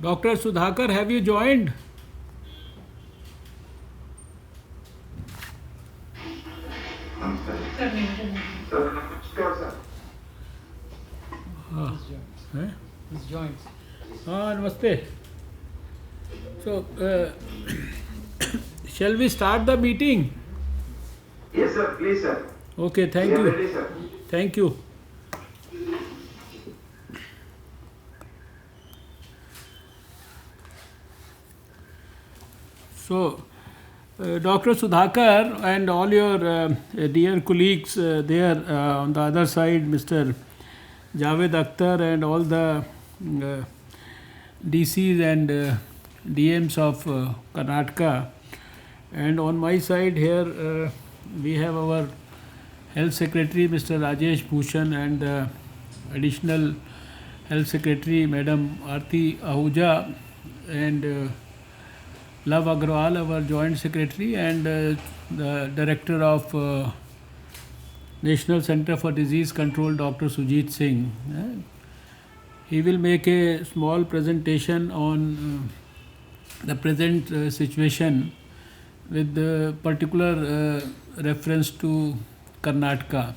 Dr. Sudhakar, have you joined? Sir, namaskar, sir. Eh? He's joined. Namaste. So, shall we start the meeting? Yes, sir. Please, sir. Okay, thank We are you. ready, sir. Thank you. So, Dr. Sudhakar and all your dear colleagues there on the other side, Mr. Javed Akhtar and all the DCs and DMs of Karnataka. And on my side here, we have our Health Secretary, Mr. Rajesh Bhushan, and the Additional Health Secretary, Madam Aarti Ahuja, and Love Agrawal, our Joint Secretary, and the Director of National Center for Disease Control, Dr. Sujit Singh. He will make a small presentation on the present situation with particular reference to Karnataka.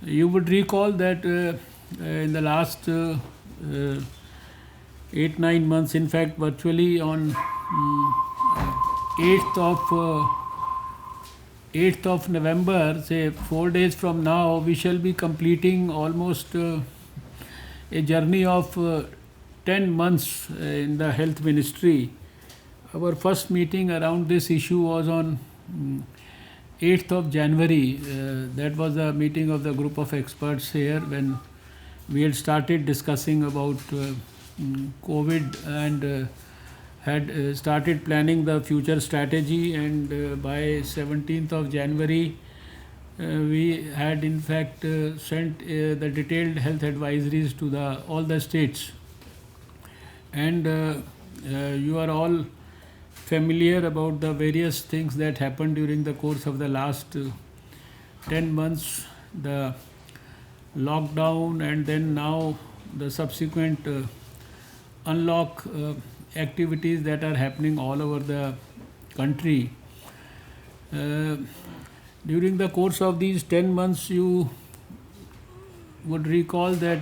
You would recall that in the last 8-9 months, in fact, virtually on 8th of November, say 4 days from now, we shall be completing almost a journey of 10 months in the health ministry. Our first meeting around this issue was on 8th of January. That was a meeting of the group of experts here when we had started discussing about COVID and had started planning the future strategy, and by 17th of January we had in fact sent the detailed health advisories to all the states, and you are all familiar about the various things that happened during the course of the last 10 months, the lockdown, and then now the subsequent unlock activities that are happening all over the country. During the course of these 10 months, you would recall that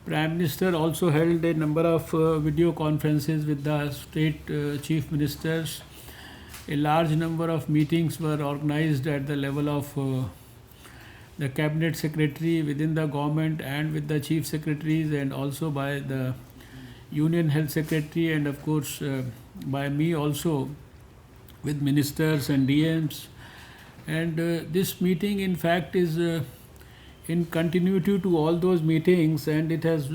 Prime Minister also held a number of video conferences with the state chief ministers. A large number of meetings were organized at the level of the cabinet secretary within the government and with the chief secretaries, and also by the union health secretary, and of course by me also, with ministers and DMs. And this meeting in fact is in continuity to all those meetings, and it has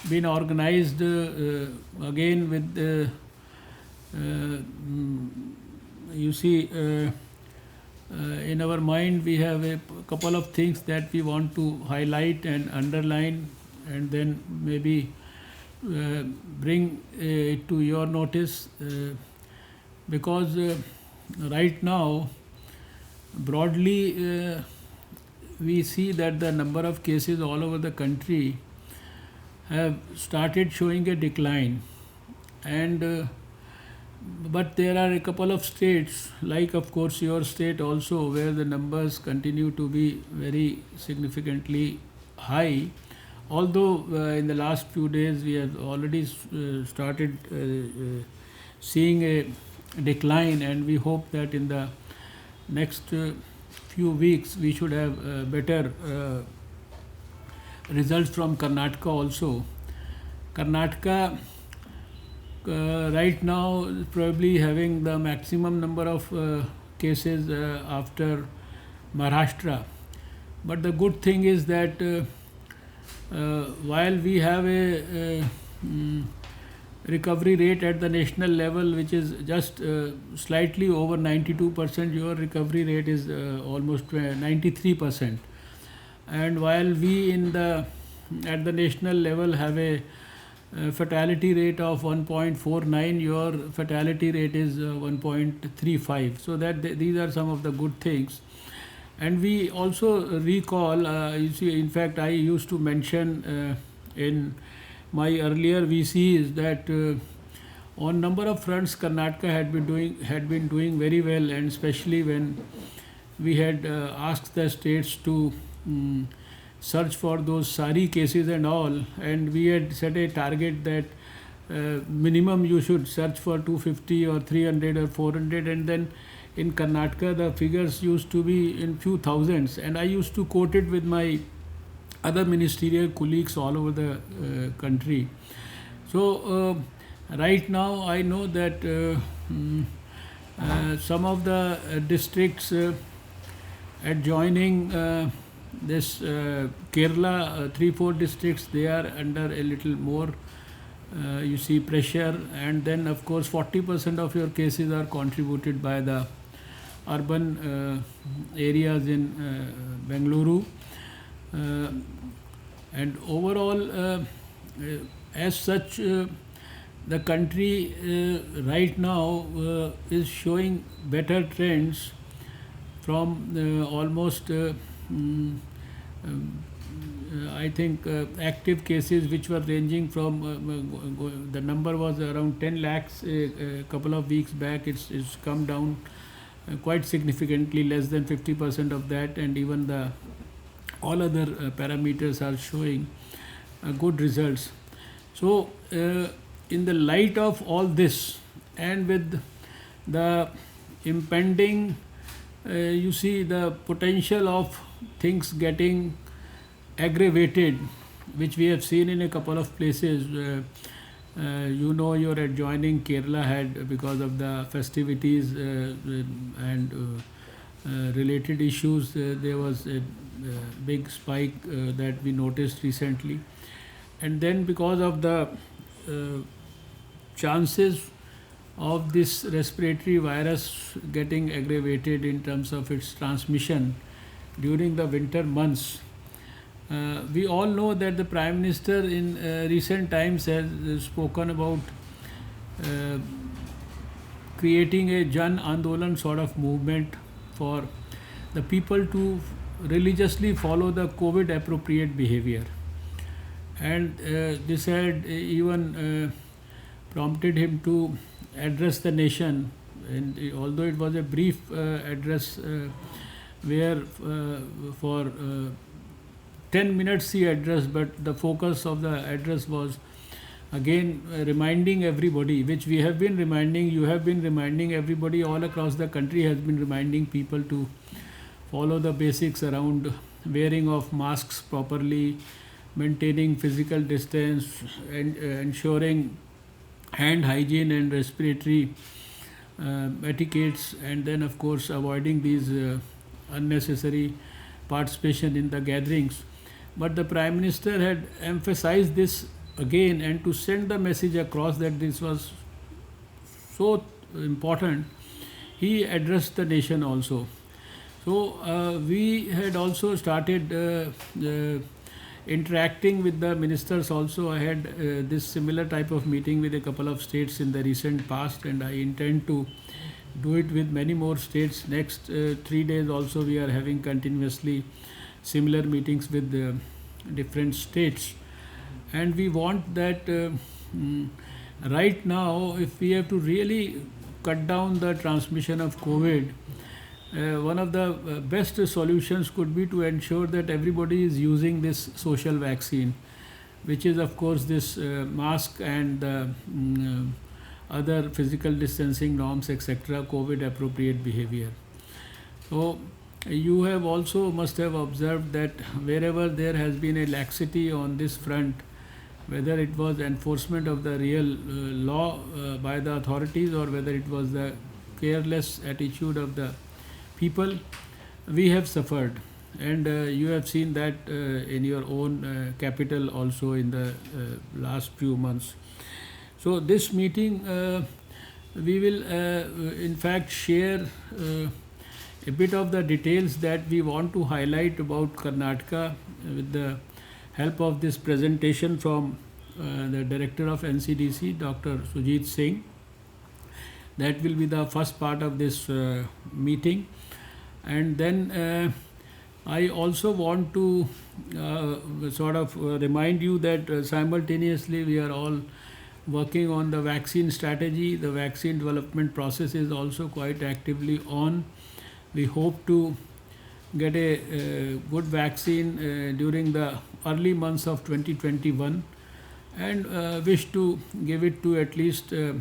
been organized again with you see in our mind we have a couple of things that we want to highlight and underline, and then maybe bring it to your notice, because right now broadly we see that the number of cases all over the country have started showing a decline, and but there are a couple of states, like of course your state also, where the numbers continue to be very significantly high, although in the last few days we have already started seeing a decline, and we hope that in the next few weeks we should have better results from Karnataka also. Karnataka right now is probably having the maximum number of cases after Maharashtra. But the good thing is that while we have a recovery rate at the national level which is just slightly over 92%, your recovery rate is almost 93%. And while we at the national level have a fatality rate of 1.49, your fatality rate is 1.35. So that these are some of the good things. And we also recall, you see, in fact I used to mention in my earlier VCs that on number of fronts Karnataka had been doing very well, and especially when we had asked the states to search for those SARI cases and all, and we had set a target that minimum you should search for 250 or 300 or 400, and then in Karnataka the figures used to be in few thousands, and I used to quote it with my other ministerial colleagues all over the country. So right now I know that some of the districts adjoining this Kerala, 3-4 districts, they are under a little more you see pressure, and then of course 40% of your cases are contributed by the urban areas in Bengaluru, and overall as such the country right now is showing better trends from almost I think active cases which were ranging from the number was around 10 lakhs a couple of weeks back. It's come down quite significantly, less than 50% of that, and even the all other parameters are showing good results. So in the light of all this, and with the impending you see the potential of things getting aggravated, which we have seen in a couple of places. You know, your adjoining Kerala had, because of the festivities and related issues, there was a big spike that we noticed recently, and then because of the chances of this respiratory virus getting aggravated in terms of its transmission during the winter months. We all know that the Prime Minister in recent times has spoken about creating a Jan Andolan sort of movement for the people to religiously follow the COVID appropriate behavior, and this had even prompted him to address the nation, and although it was a brief address where for 10 minutes he addressed, but the focus of the address was again reminding everybody, which we have been reminding, you have been reminding, everybody all across the country has been reminding people to follow the basics around wearing of masks properly, maintaining physical distance, and ensuring hand hygiene and respiratory etiquettes, and then of course avoiding these unnecessary participation in the gatherings. But the Prime Minister had emphasized this again, and to send the message across that this was so important, he addressed the nation also. So we had also started interacting with the ministers also. I had this similar type of meeting with a couple of states in the recent past, and I intend to do it with many more states. Next 3 days also we are having continuously similar meetings with different states, and we want that right now, if we have to really cut down the transmission of COVID, one of the best solutions could be to ensure that everybody is using this social vaccine, which is of course this mask and other physical distancing norms, etc., COVID appropriate behavior. So you have also must have observed that wherever there has been a laxity on this front, whether it was enforcement of the real law by the authorities, or whether it was the careless attitude of the people, we have suffered, and you have seen that in your own capital also in the last few months. So this meeting we will in fact share a bit of the details that we want to highlight about Karnataka with the help of this presentation from the Director of NCDC, Dr. Sujit Singh. That will be the first part of this meeting, and then I also want to remind you that simultaneously we are all working on the vaccine strategy. The vaccine development process is also quite actively on. We hope to get a good vaccine during the early months of 2021, and wish to give it to at least 20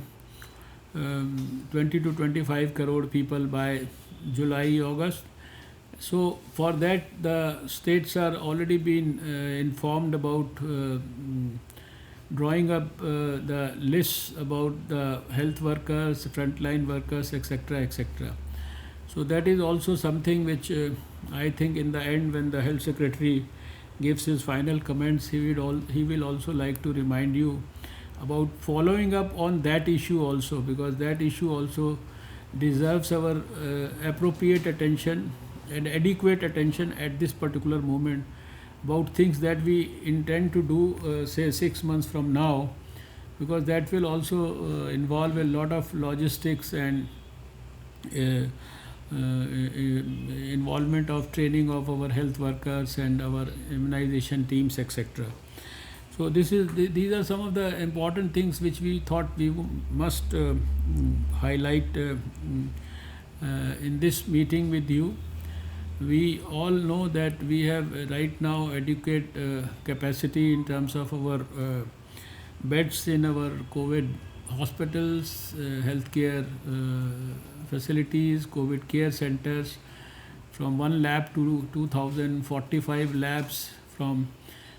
to 25 crore people by July, August. So for that, the states are already been informed about drawing up the lists about the health workers, frontline workers, etc., etc. So that is also something which I think in the end, when the health secretary gives his final comments, he will also like to remind you about following up on that issue also, because that issue also deserves our appropriate attention and adequate attention at this particular moment, about things that we intend to do say 6 months from now, because that will also involve a lot of logistics and uh, involvement of training of our health workers and our immunization teams, etc. So these are some of the important things which we thought we must highlight in this meeting with you. We all know that we have right now adequate capacity in terms of our beds in our COVID hospitals, healthcare facilities, COVID care centers, from 1 lab to 2045 labs, from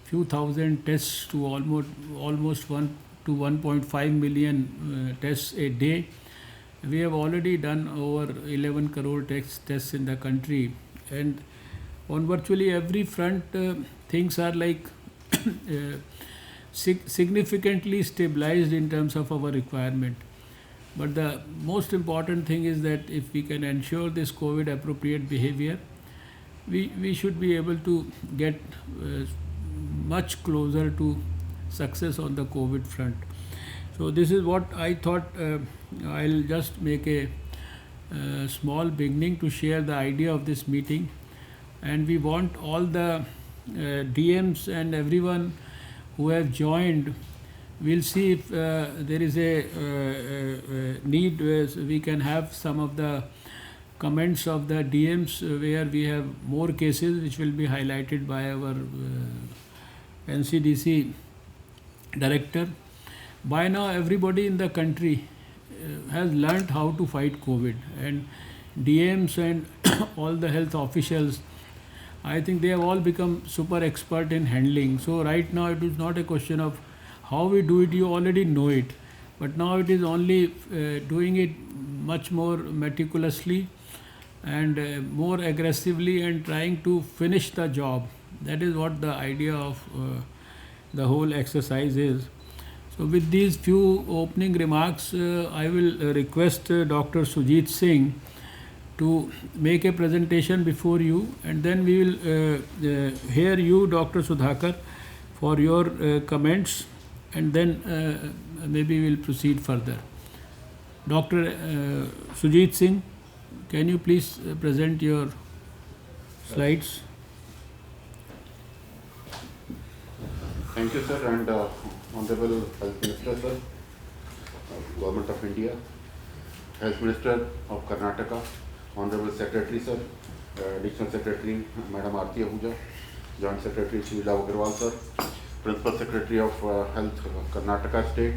few thousand tests to almost 1 to 1.5 million tests a day. We have already done over 11 crore tests in the country, and on virtually every front, things are like significantly stabilized in terms of our requirement. But the most important thing is that if we can ensure this COVID appropriate behavior, we should be able to get much closer to success on the COVID front. So this is what I thought. I'll just make a small beginning to share the idea of this meeting, and we want all the DMs and everyone who have joined. We'll see if there is a need where we can have some of the comments of the DMs where we have more cases, which will be highlighted by our NCDC director. By now, everybody in the country has learnt how to fight COVID, and DMs and all the health officials, I think they have all become super expert in handling. So right now it is not a question of how we do it, you already know it, but now it is only doing it much more meticulously and more aggressively and trying to finish the job. That is what the idea of the whole exercise is. So with these few opening remarks, I will request Dr. Sujit Singh to make a presentation before you, and then we will hear you, Dr. Sudhakar, for your comments, and then maybe we will proceed further. Dr. Sujit Singh, can you please present your slides? Thank you, sir, and Honorable Health Minister, sir, Government of India, Health Minister of Karnataka, Honorable Secretary, sir, Additional Secretary, Madam Aarti Ahuja, Joint Secretary, Shri Love Agarwal, sir, Principal Secretary of Health Karnataka State,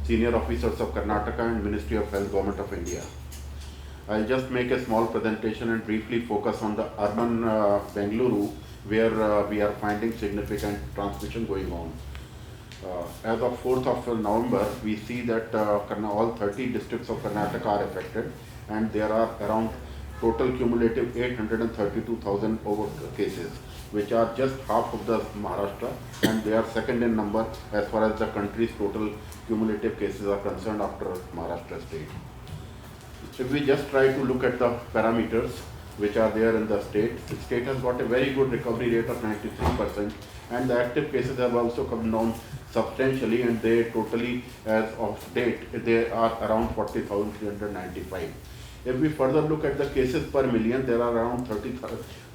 Senior Officers of Karnataka and Ministry of Health, Government of India. I'll just make a small presentation and briefly focus on the urban Bengaluru, where we are finding significant transmission going on. As of 4th of November, we see that all 30 districts of Karnataka are affected, and there are around total cumulative 832,000 over cases, which are just half of the Maharashtra, and they are second in number as far as the country's total cumulative cases are concerned after Maharashtra state. If we just try to look at the parameters which are there in the state has got a very good recovery rate of 93%, and the active cases have also come down substantially, and they totally, as of date, they are around 40,395. If we further look at the cases per million, there are around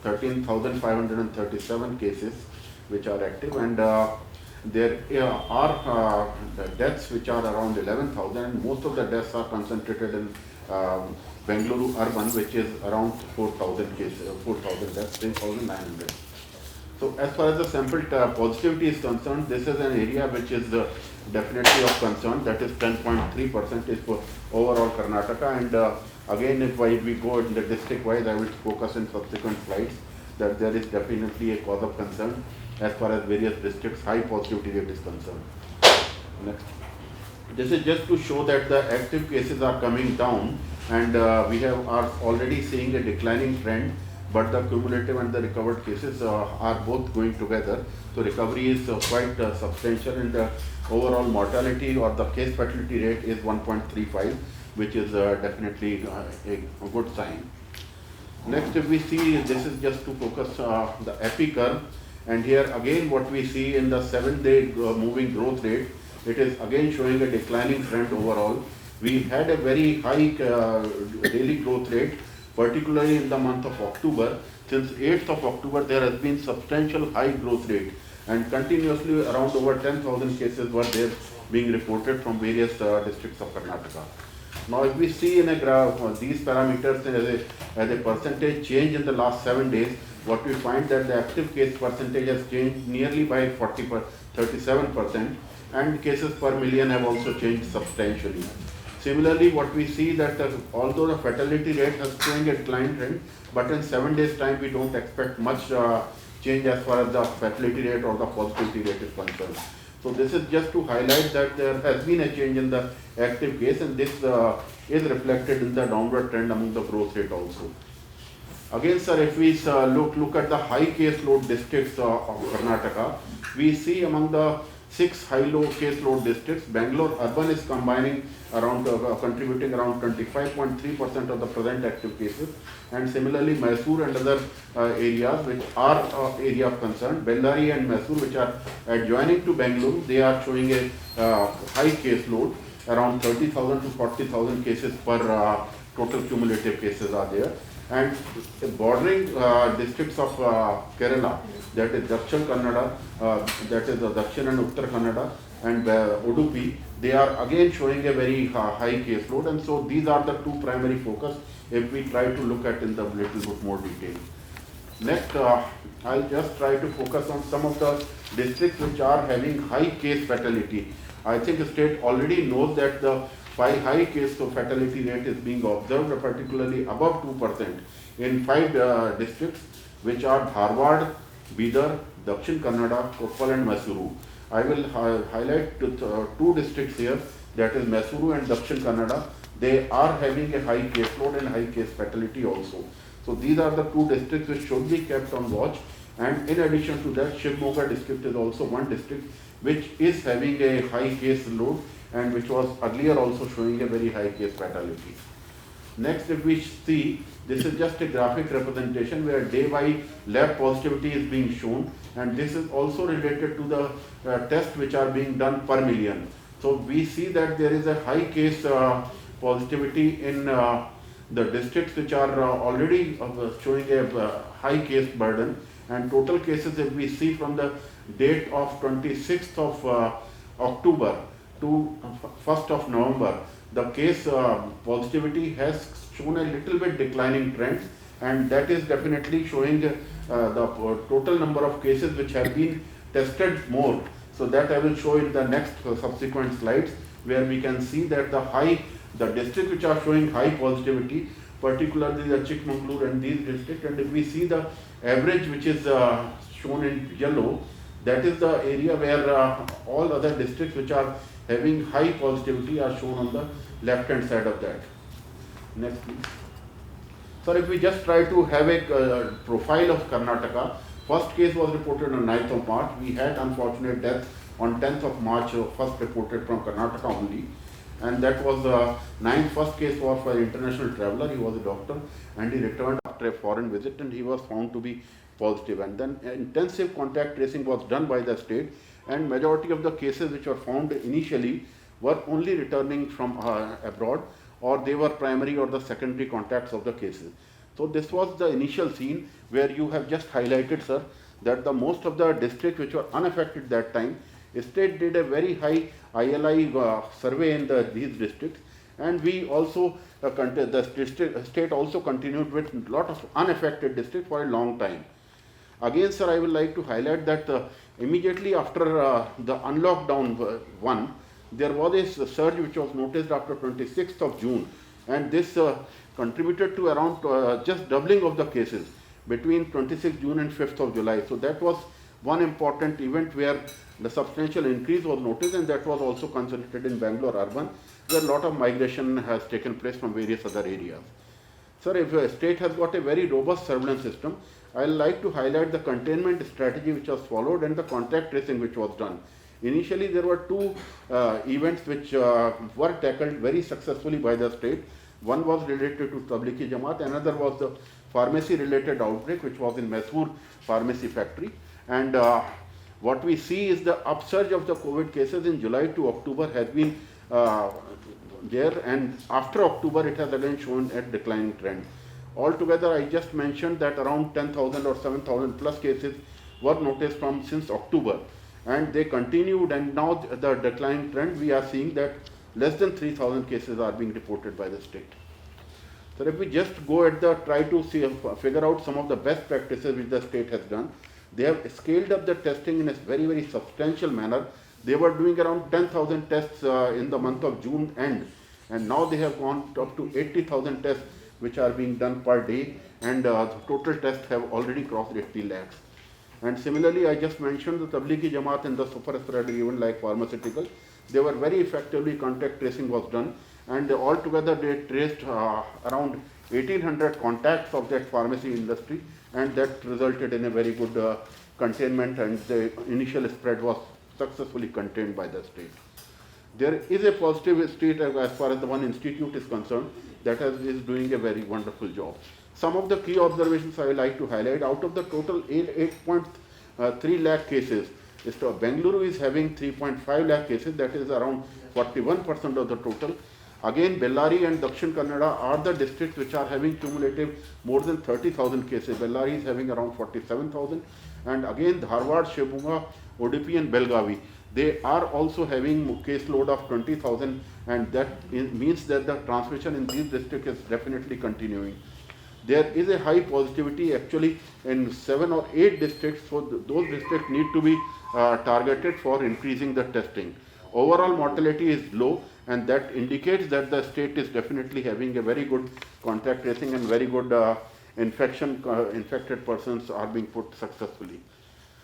13,537 cases which are active, and there are the deaths which are around 11,000, and most of the deaths are concentrated in Bengaluru urban, which is around 4,000 cases, 4,000 deaths, 3,900. So as far as the sample positivity is concerned, this is an area which is definitely of concern. That is 10.3% for overall Karnataka, and again, if we go in the district wise, I will focus in subsequent slides that there is definitely a cause of concern as far as various districts high positivity rate is concerned. Next. This is just to show that the active cases are coming down, and we are already seeing a declining trend, but the cumulative and the recovered cases are both going together. So recovery is quite substantial, and the overall mortality or the case fatality rate is 1.35, which is definitely a good sign. Next, if we see, this is just to focus the epi curve, and here again what we see in the 7-day moving growth rate, it is again showing a declining trend overall. We had a very high daily growth rate, particularly in the month of October. Since 8th of October, there has been substantial high growth rate, and continuously around over 10,000 cases were there being reported from various districts of Karnataka. Now, if we see in a graph these parameters as a percentage change in the last 7 days, what we find that the active case percentage has changed nearly by 37%, and cases per million have also changed substantially. Similarly, what we see that although the fatality rate has showing a decline trend, but in 7 days time we don't expect much change as far as the fatality rate or the positivity rate is concerned. So this is just to highlight that there has been a change in the active case, and this is reflected in the downward trend among the growth rate also. Again, sir, if we look at the high case load districts of Karnataka, we see among the 6 high-low case load districts, Bangalore urban is combining around contributing around 25.3% of the present active cases, and similarly Mysore and other areas which are area of concern, Bellary and Mysore, which are adjoining to Bangalore, they are showing a high case load, around 30,000 to 40,000 cases per total cumulative cases are there. And bordering districts of Kerala, that is Dakshin Kannada, that is Dakshin and Uttar Kannada, and Udupi, they are again showing a very high case load, and so these are the two primary focus if we try to look at in the little bit more detail. Next, I'll just try to focus on some of the districts which are having high case fatality. I think the state already knows that the high case fatality rate is being observed, particularly above 2% in 5 districts, which are Dharwad, Bidar, Dakshin Kannada, Koppal and Mysuru. I will highlight 2 districts here, that is Mysuru and Dakshin Kannada. They are having a high case load and high case fatality also. So these are the 2 districts which should be kept on watch. And in addition to that, Shivamogga district is also one district which is having a high case load and which was earlier also showing a very high case fatality. Next, if we see, this is just a graphic representation where day-wise lab positivity is being shown, and this is also related to the tests which are being done per million. So we see that there is a high case positivity in the districts which are already showing a high case burden, and total cases, if we see from the date of 26th of October to 1st of November, the case positivity has shown a little bit declining trend, and that is definitely showing the total number of cases which have been tested more. So that I will show in the next subsequent slides, where we can see that the districts which are showing high positivity, particularly the Chikmagalur and these districts, and if we see the average which is shown in yellow, that is the area where all other districts which are having high positivity are shown on the left hand side of that. Next, please. So if we just try to have a profile of Karnataka, first case was reported on 9th of March. We had unfortunate death on 10th of March, first reported from Karnataka only. And that was first case was for an international traveler. He was a doctor and he returned after a foreign visit, and he was found to be positive. And then intensive contact tracing was done by the state, and majority of the cases which were found initially were only returning from abroad, or they were primary or the secondary contacts of the cases. So this was the initial scene where you have just highlighted, sir, that the most of the districts which were unaffected that time, state did a very high ILI survey in these districts, and we also the state also continued with a lot of unaffected districts for a long time. Again, sir, I would like to highlight that immediately after the unlockdown one, there was a surge which was noticed after 26th of June, and this contributed to around just doubling of the cases between 26th June and 5th of July. So that was one important event where the substantial increase was noticed, and that was also concentrated in Bangalore urban, where a lot of migration has taken place from various other areas. Sir, if a state has got a very robust surveillance system, I would like to highlight the containment strategy which was followed and the contact tracing which was done. Initially, there were two events which were tackled very successfully by the state. One was related to Tablighi Jamaat, another was the pharmacy related outbreak which was in Mysore pharmacy factory. And what we see is the upsurge of the COVID cases in July to October has been there, and after October it has again shown a declining trend. Altogether, I just mentioned that around 10,000 or 7,000 plus cases were noticed from since October, and they continued, and now the declining trend we are seeing that less than 3,000 cases are being reported by the state. So if we just go at the try to see, figure out some of the best practices which the state has done, they have scaled up the testing in a very substantial manner. They were doing around 10,000 tests in the month of June end, and now they have gone up to 80,000 tests which are being done per day, and the total tests have already crossed 80 lakhs. And similarly, I just mentioned the Tablighi Jamaat and the super spreader event like pharmaceutical. They were very effectively, contact tracing was done, and altogether they traced around 1800 contacts of that pharmacy industry, and that resulted in a very good containment, and the initial spread was successfully contained by the state. There is a positive state as far as the one institute is concerned that is doing a very wonderful job. Some of the key observations I would like to highlight: out of the total 8.3 lakh cases, Bengaluru is having 3.5 lakh cases, that is around 41% of the total. Again, Bellary and Dakshin Kannada are the districts which are having cumulative more than 30,000 cases. Bellary is having around 47,000, and again Dharwad, Shivamoga, Udupi and Belgavi, they are also having caseload of 20,000, and that means that the transmission in these districts is definitely continuing. There is a high positivity actually in 7 or 8 districts, so those districts need to be targeted for increasing the testing. Overall mortality is low, and that indicates that the state is definitely having a very good contact tracing, and very good infected persons are being put successfully.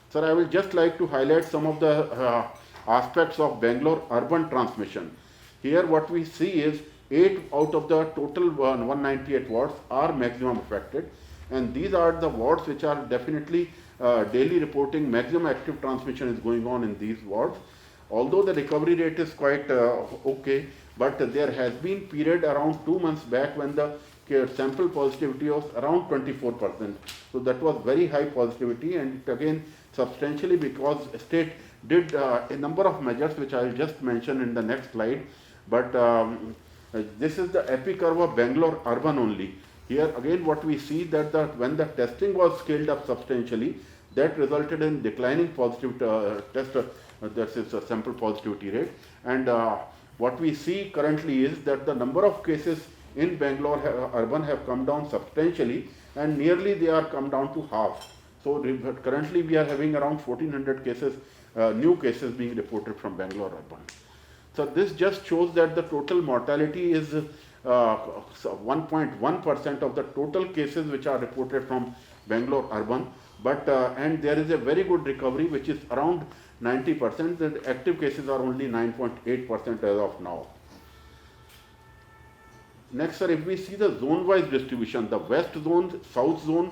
Sir, I will just like to highlight some of the aspects of Bangalore urban transmission. Here what we see is 8 out of the total 198 wards are maximum affected, and these are the wards which are definitely daily reporting maximum active transmission is going on in these wards. Although the recovery rate is quite okay, but there has been period around 2 months back when the sample positivity was around 24%. So that was very high positivity, and it again substantially because state did a number of measures which I will just mention in the next slide. But this is the epicurve of Bangalore urban only. Here again what we see that when the testing was scaled up substantially, that resulted in declining positive that is a sample positivity rate. And what we see currently is that the number of cases in Bangalore urban have come down substantially, and nearly they are come down to half. So currently we are having around 1400 cases, new cases being reported from Bangalore urban. So this just shows that the total mortality is 1.1% of the total cases which are reported from Bangalore urban. But and there is a very good recovery which is around 90%. The active cases are only 9.8% as of now. Next, sir, if we see the zone-wise distribution, the west zone, south zone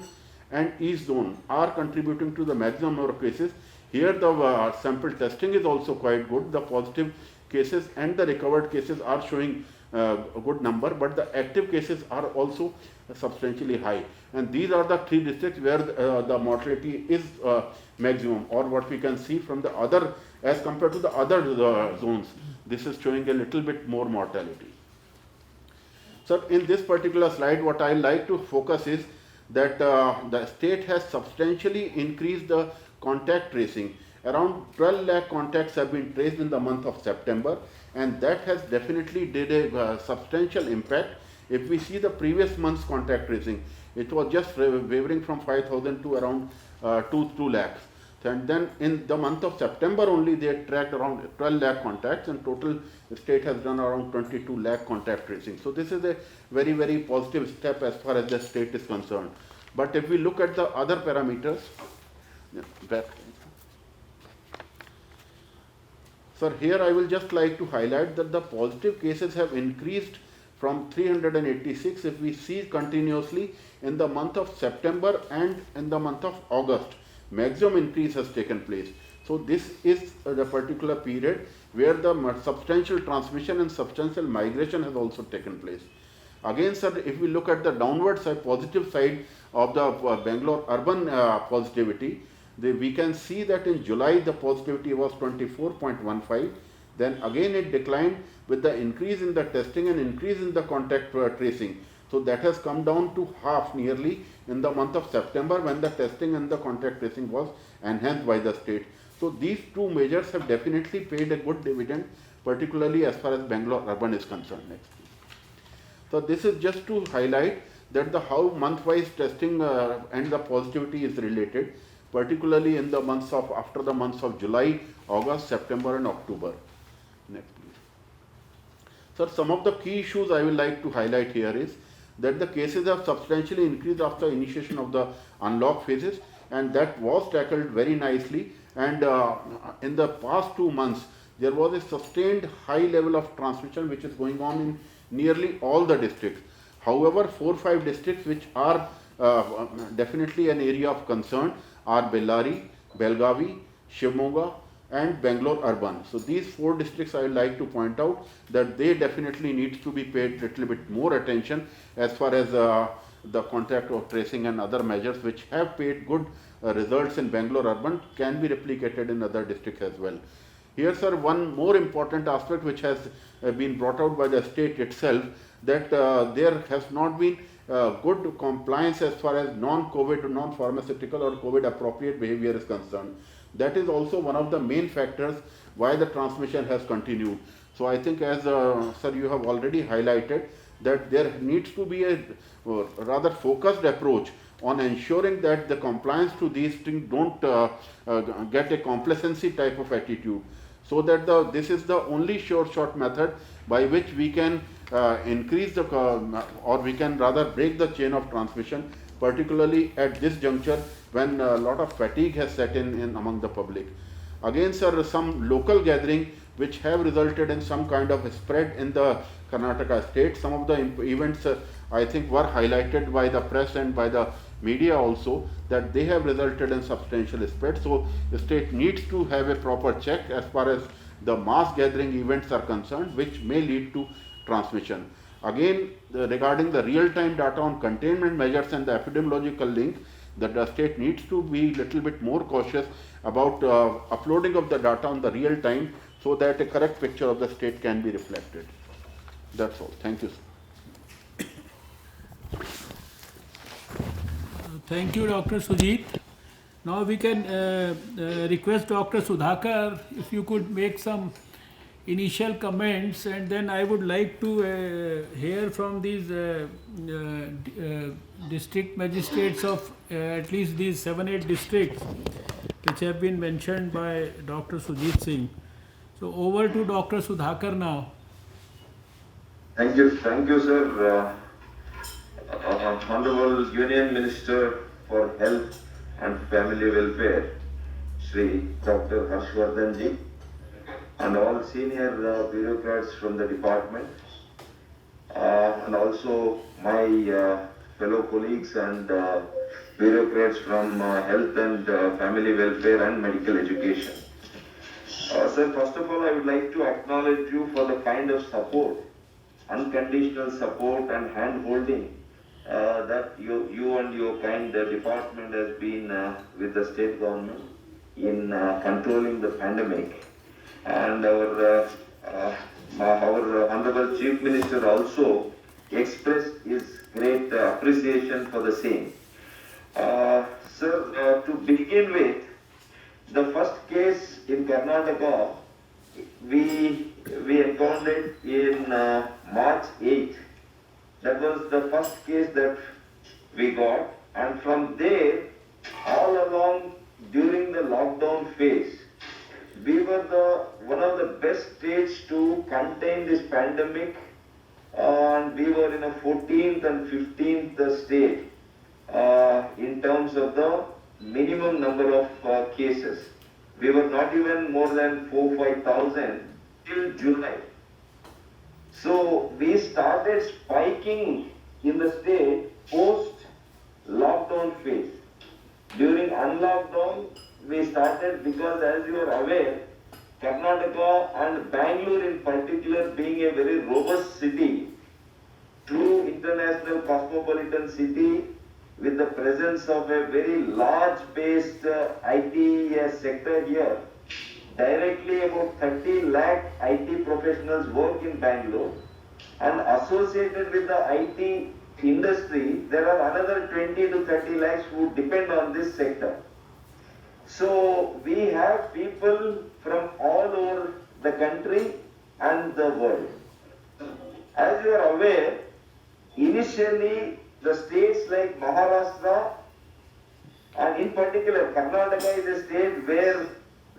and east zone are contributing to the maximum number of cases. Here the sample testing is also quite good. The positive cases and the recovered cases are showing a good number, but the active cases are also substantially high. And these are the 3 districts where the mortality is maximum, or what we can see from the other, as compared to the other zones, this is showing a little bit more mortality. So in this particular slide, what I like to focus is that the state has substantially increased the contact tracing. Around 12 lakh contacts have been traced in the month of September, and that has definitely did a substantial impact. If we see the previous month's contact tracing, it was just wavering from 5,000 to around 2 lakhs. And then in the month of September only, they tracked around 12 lakh contacts, and total state has done around 22 lakh contact tracing. So this is a very, very positive step as far as the state is concerned. But if we look at the other parameters, sir, here I will just like to highlight that the positive cases have increased from 386 if we see continuously in the month of September and in the month of August. Maximum increase has taken place. So this is the particular period where the substantial transmission and substantial migration has also taken place. Again, sir, if we look at the downward side, positive side of the Bangalore urban positivity, we can see that in July the positivity was 24.15. Then again it declined with the increase in the testing and increase in the contact tracing. So that has come down to half nearly in the month of September, when the testing and the contact tracing was enhanced by the state. So these two measures have definitely paid a good dividend, particularly as far as Bangalore urban is concerned. Next. So this is just to highlight that the how month-wise testing and the positivity is related, particularly in the months of after the months of July, August, September and October. Next, please. Sir, some of the key issues I would like to highlight here is that the cases have substantially increased after initiation of the unlock phases, and that was tackled very nicely. And in the past 2 months, there was a sustained high level of transmission which is going on in nearly all the districts. However, 4-5 districts which are definitely an area of concern are Bellary, Belgavi, Shivamogga and Bangalore urban. So these 4 districts I would like to point out that they definitely need to be paid little bit more attention as far as the contact of tracing and other measures which have paid good results in Bangalore urban can be replicated in other districts as well. Here, sir, one more important aspect which has been brought out by the state itself, that there has not been good compliance as far as non-COVID, non-pharmaceutical or COVID appropriate behavior is concerned. That is also one of the main factors why the transmission has continued. So I think, as sir, you have already highlighted, that there needs to be a rather focused approach on ensuring that the compliance to these things don't get a complacency type of attitude, so that this is the only short method by which we can increase the or we can rather break the chain of transmission, particularly at this juncture when a lot of fatigue has set in among the public. Again, sir, some local gathering which have resulted in some kind of a spread in the Karnataka state. Some of the events I think were highlighted by the press and by the media also, that they have resulted in substantial spread. So the state needs to have a proper check as far as the mass gathering events are concerned, which may lead to transmission. Again, regarding the real-time data on containment measures and the epidemiological link, that the state needs to be little bit more cautious about uploading of the data on the real time, so that a correct picture of the state can be reflected. That's all. Thank you, sir. Thank you, Dr. Sujit. Now we can request Dr. Sudhakar if you could make some initial comments, and then I would like to hear from these district magistrates of at least these 7-8 districts which have been mentioned by Dr. Sujit Singh. So over to Dr. Sudhakar now. Thank you, sir. Honorable Union Minister for Health and Family Welfare, Shri Dr. Harshvardhan ji, and all senior bureaucrats from the department, and also my fellow colleagues and bureaucrats from health and family welfare and medical education. Sir, first of all, I would like to acknowledge you for the kind of support, unconditional support and hand-holding that you and your kind department has been with the state government in controlling the pandemic. And our Honorable Chief Minister also expressed his great appreciation for the same. Sir, to begin with, the first case in Karnataka, we encountered in March 8th. That was the first case that we got, and from there, all along during the lockdown phase, we were one of the best states to contain this pandemic, and we were in a 14th and 15th state in terms of the minimum number of cases. We were not even more than 4,000-5,000 till July. So we started spiking in the state post lockdown phase. During unlockdown, we started because, as you are aware, Karnataka and Bangalore in particular being a very robust city, true international cosmopolitan city with the presence of a very large based IT sector here. Directly about 30 lakh IT professionals work in Bangalore, and associated with the IT industry, there are another 20 to 30 lakhs who depend on this sector. So we have people from all over the country and the world. As you are aware, initially the states like Maharashtra and in particular Karnataka is a state where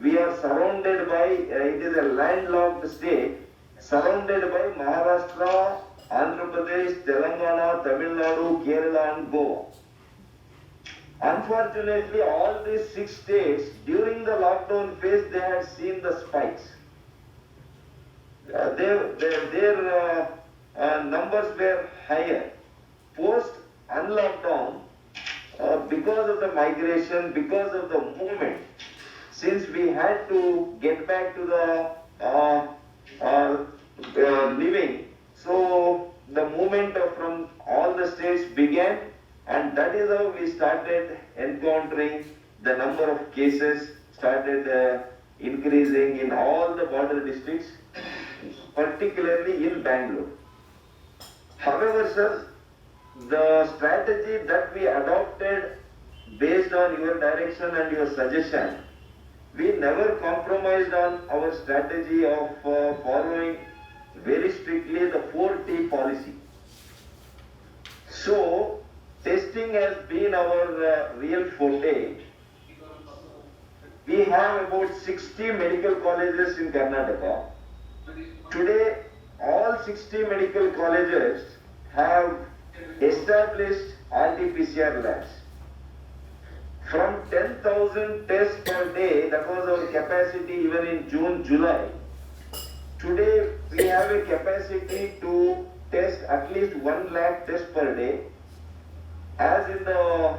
we are surrounded by, it is a landlocked state, surrounded by Maharashtra, Andhra Pradesh, Telangana, Tamil Nadu, Kerala and Goa. Unfortunately, all these 6 states, during the lockdown phase, they had seen the spikes. Their numbers were higher. Post unlockdown, because of the migration, because of the movement, since we had to get back to the living, so the movement from all the states began, and that is how we started encountering the number of cases started increasing in all the border districts, particularly in Bangalore. However, sir, the strategy that we adopted based on your direction and your suggestion, we never compromised on our strategy of following very strictly the 4T policy. So, testing has been our real forte. We have about 60 medical colleges in Karnataka. Today, all 60 medical colleges have established RT-PCR labs. From 10,000 tests per day, that was our capacity even in June, July. Today, we have a capacity to test at least 1 lakh tests per day. As in the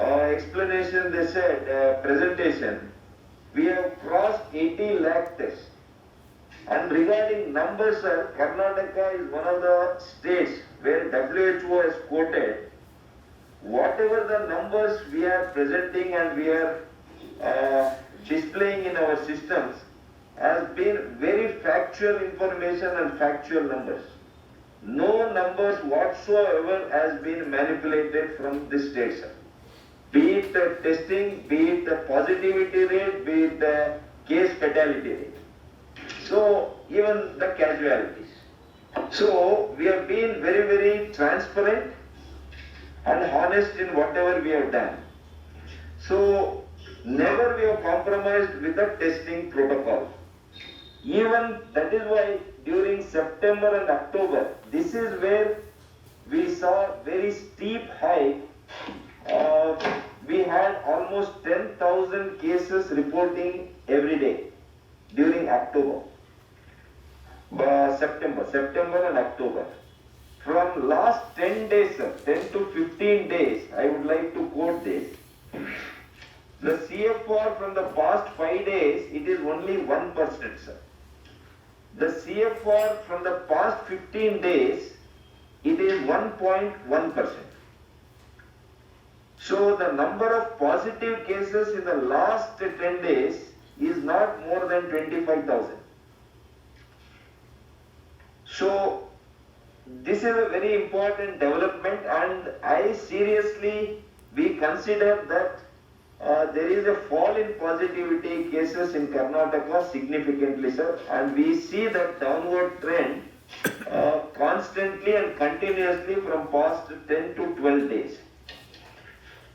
explanation they said, presentation, we have crossed 80 lakh tests. And regarding numbers, sir, Karnataka is one of the states where WHO has quoted whatever the numbers we are presenting and we are displaying in our systems has been very factual information and factual numbers. No numbers whatsoever has been manipulated from this state, sir. Be it the testing, be it the positivity rate, be it the case fatality rate. So, even the casualties. So, we have been very, very transparent and honest in whatever we have done. So, never we have compromised with the testing protocol. Even that is why during September and October, this is where we saw very steep hike. We had almost 10,000 cases reporting every day during October. September and October. From last 10 days, sir, 10 to 15 days, I would like to quote this. The CFR from the past 5 days, it is only 1%, sir. The CFR from the past 15 days, it is 1.1%. So the number of positive cases in the last 10 days is not more than 25,000. So this is a very important development, and I seriously we consider that there is a fall in positivity cases in Karnataka significantly, sir, and we see that downward trend constantly and continuously from past 10 to 12 days.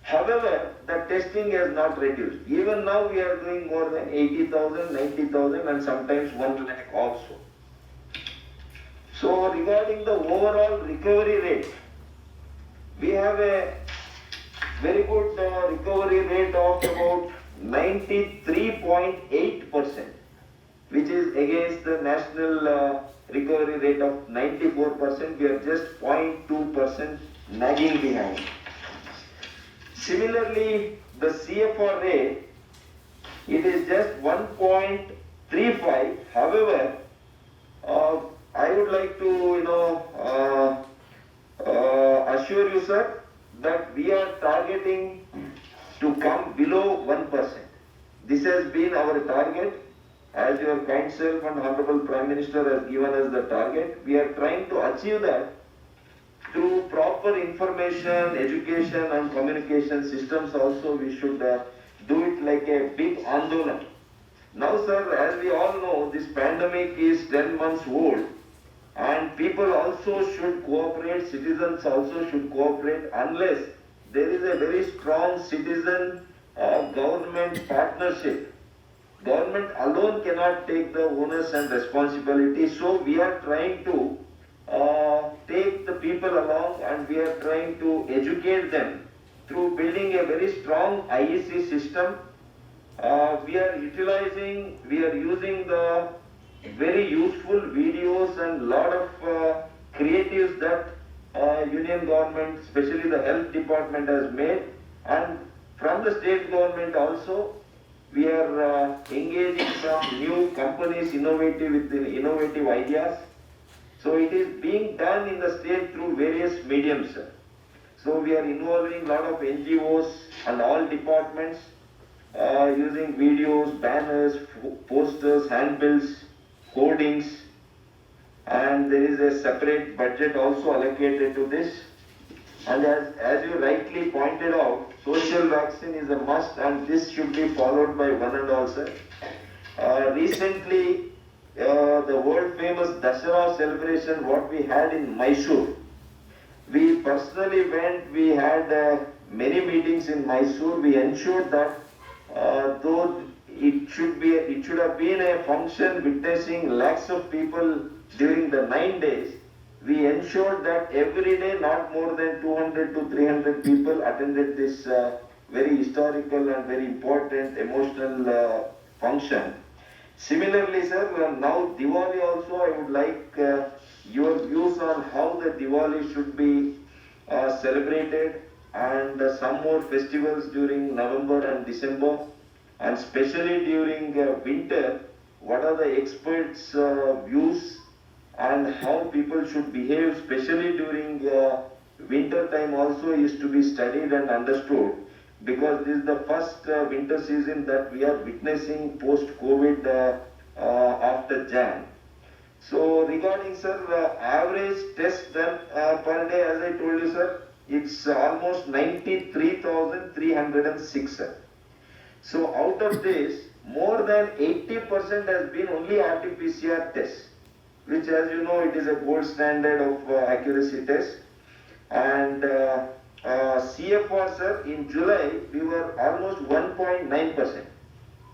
However, the testing has not reduced. Even now we are doing more than 80,000, 90,000 and sometimes 1 lakh also. So regarding the overall recovery rate, we have a very good recovery rate of about 93.8%, which is against the national recovery rate of 94%. We are just 0.2% nagging behind. Similarly, the CFR rate, it is just 1.35. However, I would like to, assure you, sir, that we are targeting to come below 1%. This has been our target. As your kind self and Honorable Prime Minister has given us the target, we are trying to achieve that through proper information, education and communication systems also. We should do it like a big andolan. Now, sir, as we all know, this pandemic is 10 months old and people also should cooperate, citizens also should cooperate unless there is a very strong citizen government partnership. Government alone cannot take the onus and responsibility, so we are trying to take the people along and we are trying to educate them through building a very strong IEC system. We are using the very useful videos and lot of creatives that union government, especially the health department has made, and from the state government also. We are engaging some new companies with innovative ideas. So it is being done in the state through various mediums. So we are involving a lot of NGOs and all departments using videos, banners, posters, handbills, hoardings, and there is a separate budget also allocated to this. And as you rightly pointed out, social vaccine is a must and this should be followed by one and all, sir. Recently, the world famous Dasara celebration what we had in Mysore. We personally went, we had many meetings in Mysore. We ensured that though it should have been a function witnessing lakhs of people during the 9 days, we ensured that every day not more than 200 to 300 people attended this very historical and very important emotional function. Similarly, sir, now Diwali also, I would like your views on how the Diwali should be celebrated and some more festivals during November and December, and especially during winter, what are the experts' views and how people should behave, especially during winter time also is to be studied and understood, because this is the first winter season that we are witnessing post-COVID after Jan. So regarding, sir, average test done per day, as I told you, sir, it's almost 93,306, sir. So out of this, more than 80% has been only RT-PCR tests, which, as you know, it is a gold standard of accuracy test. And CFR, sir, in July, we were almost 1.9%.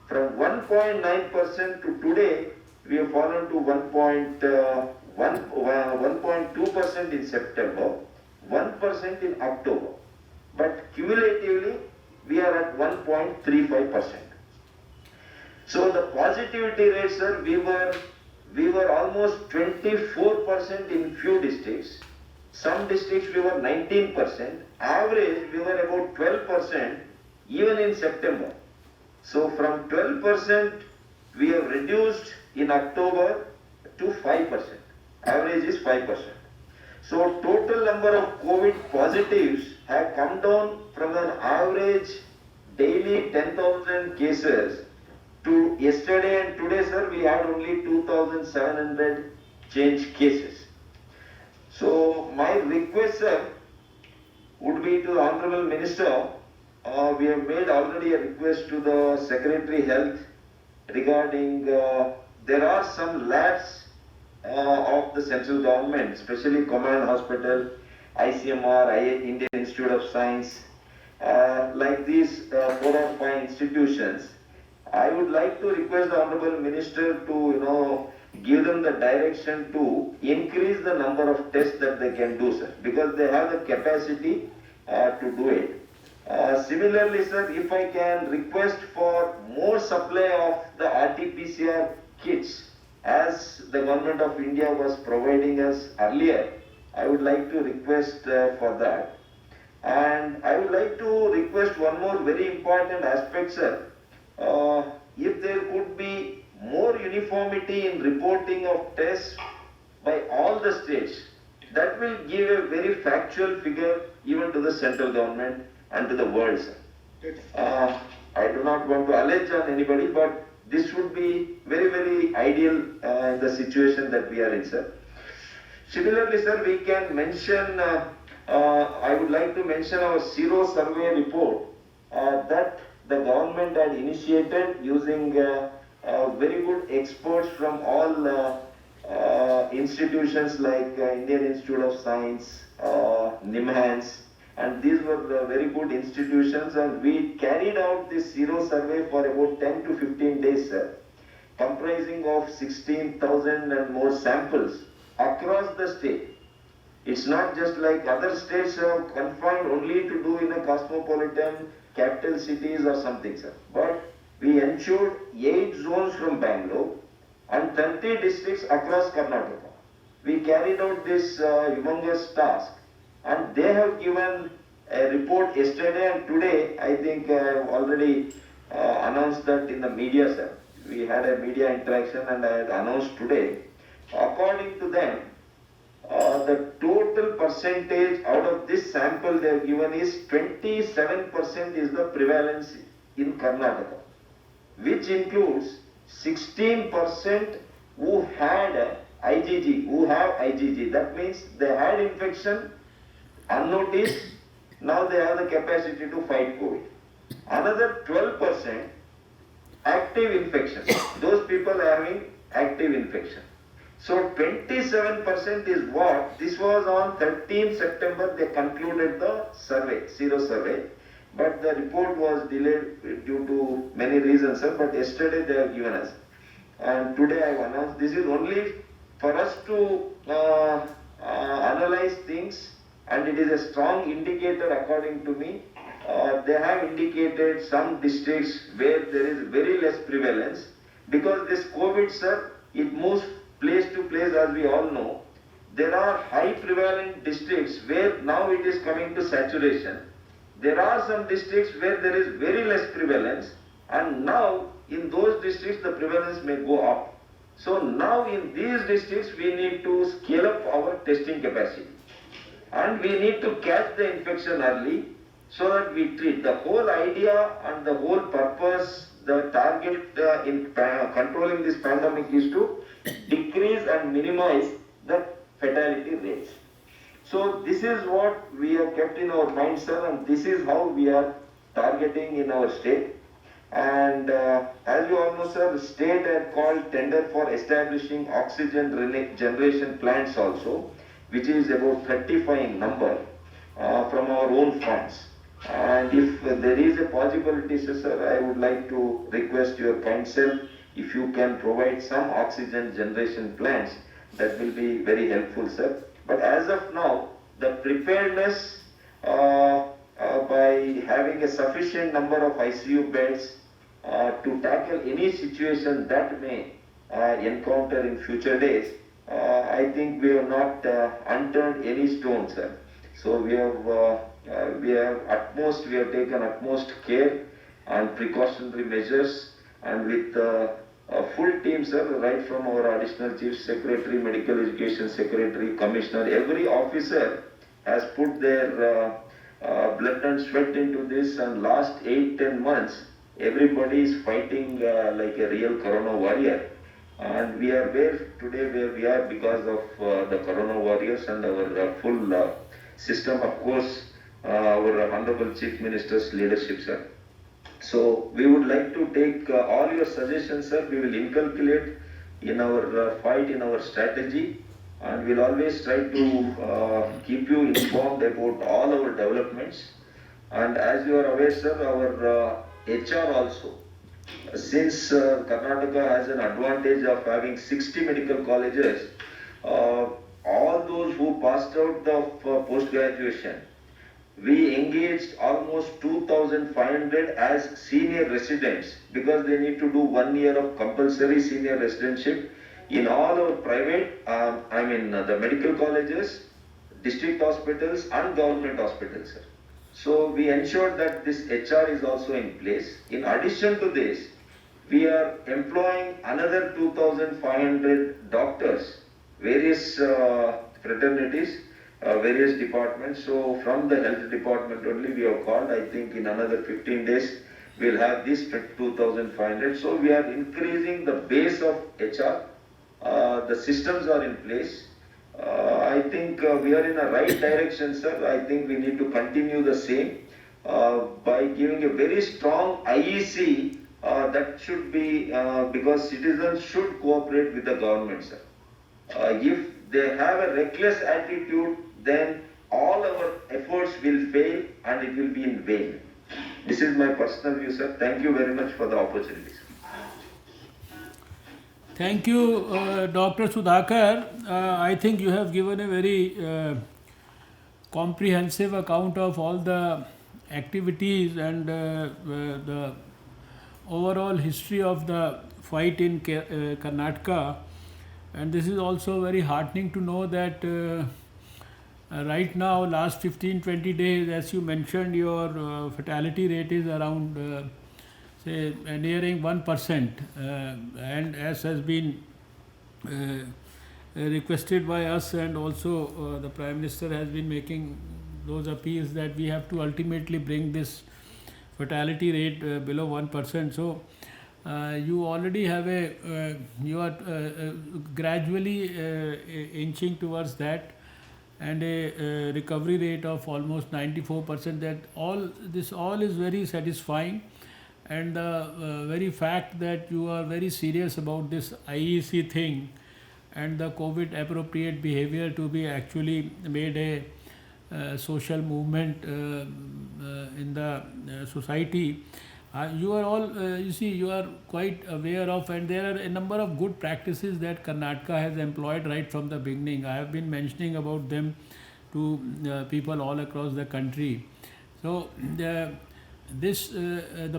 From 1.9% to today, we have fallen to 1.2% in September, 1% in October. But cumulatively, we are at 1.35%. So the positivity rate, sir, we were almost 24% in few districts. Some districts we were 19%. Average we were about 12% even in September. So from 12% we have reduced in October to 5%. Average is 5%. So total number of COVID positives have come down from an average daily 10,000 cases to yesterday and today, sir, we had only 2,700 change cases. So my request, sir, would be to the Honorable Minister we have made already a request to the Secretary Health regarding there are some labs of the central government, especially Command Hospital, ICMR, Indian Institute of Science, like these 4 or 5 institutions. I would like to request the Honorable Minister to, give them the direction to increase the number of tests that they can do, sir, because they have the capacity to do it. Similarly, sir, if I can request for more supply of the RT-PCR kits as the government of India was providing us earlier, I would like to request for that. And I would like to request one more very important aspect, sir. If there could be more uniformity in reporting of tests by all the states, that will give a very factual figure even to the central government and to the world, sir. I do not want to allege on anybody, but this would be very, very ideal in the situation that we are in, sir. Similarly, sir, we can mention, I would like to mention our Zero Survey report that the government had initiated using very good experts from all institutions like Indian Institute of Science, NIMHANS, and these were very good institutions, and we carried out this Zero Survey for about 10 to 15 days, sir, comprising of 16,000 and more samples across the state. It's not just like other states are confined only to do in a cosmopolitan capital cities or something, sir. But we ensured 8 zones from Bangalore and 30 districts across Karnataka. We carried out this humongous task, and they have given a report yesterday and today. I think I have already announced that in the media, sir. We had a media interaction and I had announced today. According to them, the total percentage out of this sample they have given is 27% is the prevalence in Karnataka, which includes 16% who had IgG, who have IgG. That means they had infection unnoticed, now they have the capacity to fight COVID. Another 12% active infection, those people are having active infection. So 27% is what, this was on 13th September they concluded the survey, Zero Survey, but the report was delayed due to many reasons, sir, but yesterday they have given us. And today I have announced, this is only for us to analyze things, and it is a strong indicator according to me. They have indicated some districts where there is very less prevalence, because this COVID, sir, it moves place to place, as we all know. There are high prevalent districts where now it is coming to saturation. There are some districts where there is very less prevalence, and now in those districts the prevalence may go up. So now in these districts we need to scale up our testing capacity, and we need to catch the infection early so that we treat. The whole idea and the whole purpose, the target in controlling this pandemic is to decrease and minimize the fatality rates. So this is what we have kept in our mind, sir, and this is how we are targeting in our state. And as you all know, sir, the state had called tender for establishing oxygen generation plants also, which is about 35 in number from our own funds. And if there is a possibility, sir, I would like to request your counsel, if you can provide some oxygen generation plants, that will be very helpful, sir. But as of now, the preparedness by having a sufficient number of ICU beds to tackle any situation that may encounter in future days, I think we have not unturned any stone, sir. So we have taken utmost care and precautionary measures, and with a full team, sir, right from our additional chief secretary, medical education secretary, commissioner, every officer has put their blood and sweat into this, and last 8-10 months everybody is fighting like a real corona warrior, and we are where we are because of the corona warriors and our full system. Of course, our Honorable Chief Minister's leadership, sir. So we would like to take all your suggestions, sir. We will inculcate in our fight, in our strategy, and we'll always try to keep you informed about all our developments. And as you are aware, sir, our HR also, since Karnataka has an advantage of having 60 medical colleges, all those who passed out of post-graduation, we engaged almost 2,500 as senior residents because they need to do 1 year of compulsory senior residentship in all our private, the medical colleges, district hospitals and government hospitals, sir. So we ensured that this HR is also in place. In addition to this, we are employing another 2,500 doctors, various fraternities, various departments. So from the health department only we have called. I think in another 15 days we'll have this 2,500. So we are increasing the base of HR. The systems are in place. I think we are in a right direction, sir. I think we need to continue the same by giving a very strong IEC that should be because citizens should cooperate with the government, sir. If they have a reckless attitude, then all our efforts will fail and it will be in vain. This is my personal view, sir. Thank you very much for the opportunity, sir. Thank you, Dr. Sudhakar. I think you have given a very comprehensive account of all the activities and the overall history of the fight in Karnataka. And this is also very heartening to know that right now, last 15-20 days, as you mentioned, your fatality rate is around nearing 1%, and as has been requested by us, and also the Prime Minister has been making those appeals that we have to ultimately bring this fatality rate below 1%. So you already have you are gradually inching towards that, and a recovery rate of almost 94%. That all is very satisfying. And the very fact that you are very serious about this IEC thing and the COVID appropriate behavior to be actually made a social movement in the society, you are all, you are quite aware of, and there are a number of good practices that Karnataka has employed right from the beginning. I have been mentioning about them to people all across the country. So the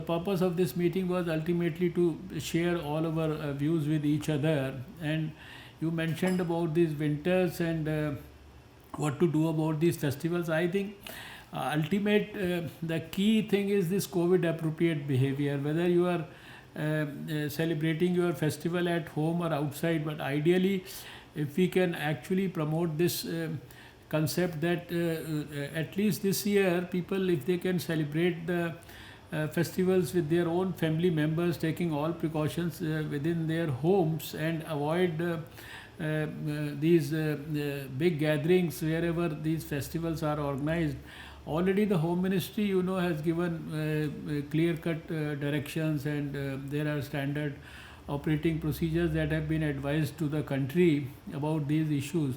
purpose of this meeting was ultimately to share all of our views with each other. And you mentioned about these winters and what to do about these festivals. I think the key thing is this COVID appropriate behavior, whether you are celebrating your festival at home or outside. But ideally, if we can actually promote this concept that at least this year, people, if they can celebrate the festivals with their own family members, taking all precautions within their homes, and avoid these big gatherings wherever these festivals are organized. Already the Home Ministry, has given clear-cut directions, and there are standard operating procedures that have been advised to the country about these issues.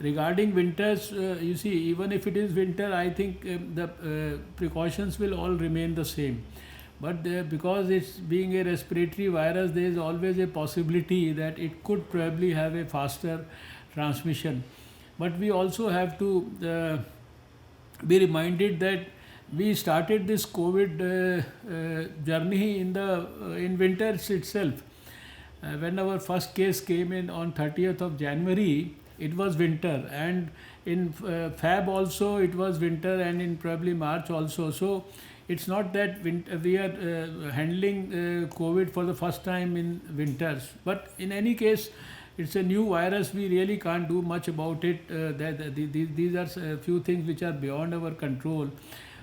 Regarding winters, even if it is winter, I think the precautions will all remain the same. But because it's being a respiratory virus, there is always a possibility that it could probably have a faster transmission. But we also have to be reminded that we started this COVID journey in winters itself. When our first case came in on 30th of January, it was winter, and in Feb also it was winter, and in probably March also. So it's not that we are handling COVID for the first time in winters. But in any case, it's a new virus. We really can't do much about it. These are a few things which are beyond our control.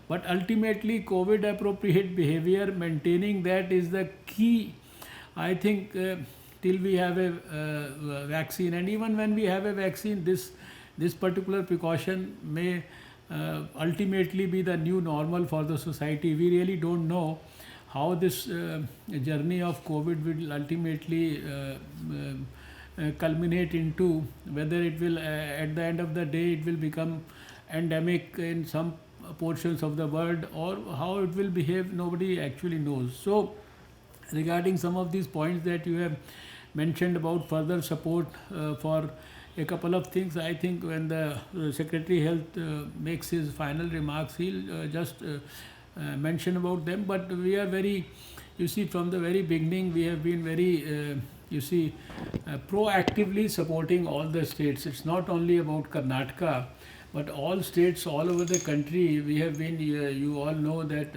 But ultimately, COVID appropriate behavior, maintaining that is the key, I think, till we have a vaccine. And even when we have a vaccine, this particular precaution may ultimately be the new normal for the society. We really don't know how this journey of COVID will ultimately culminate into, whether it will at the end of the day it will become endemic in some portions of the world, or how it will behave, nobody actually knows. So regarding some of these points that you have mentioned about further support for a couple of things, I think when the Secretary Health makes his final remarks, he'll just mention about them. But we are very, you see, from the very beginning we have been very proactively supporting all the states. It's not only about Karnataka, but all states all over the country. We have been, you all know that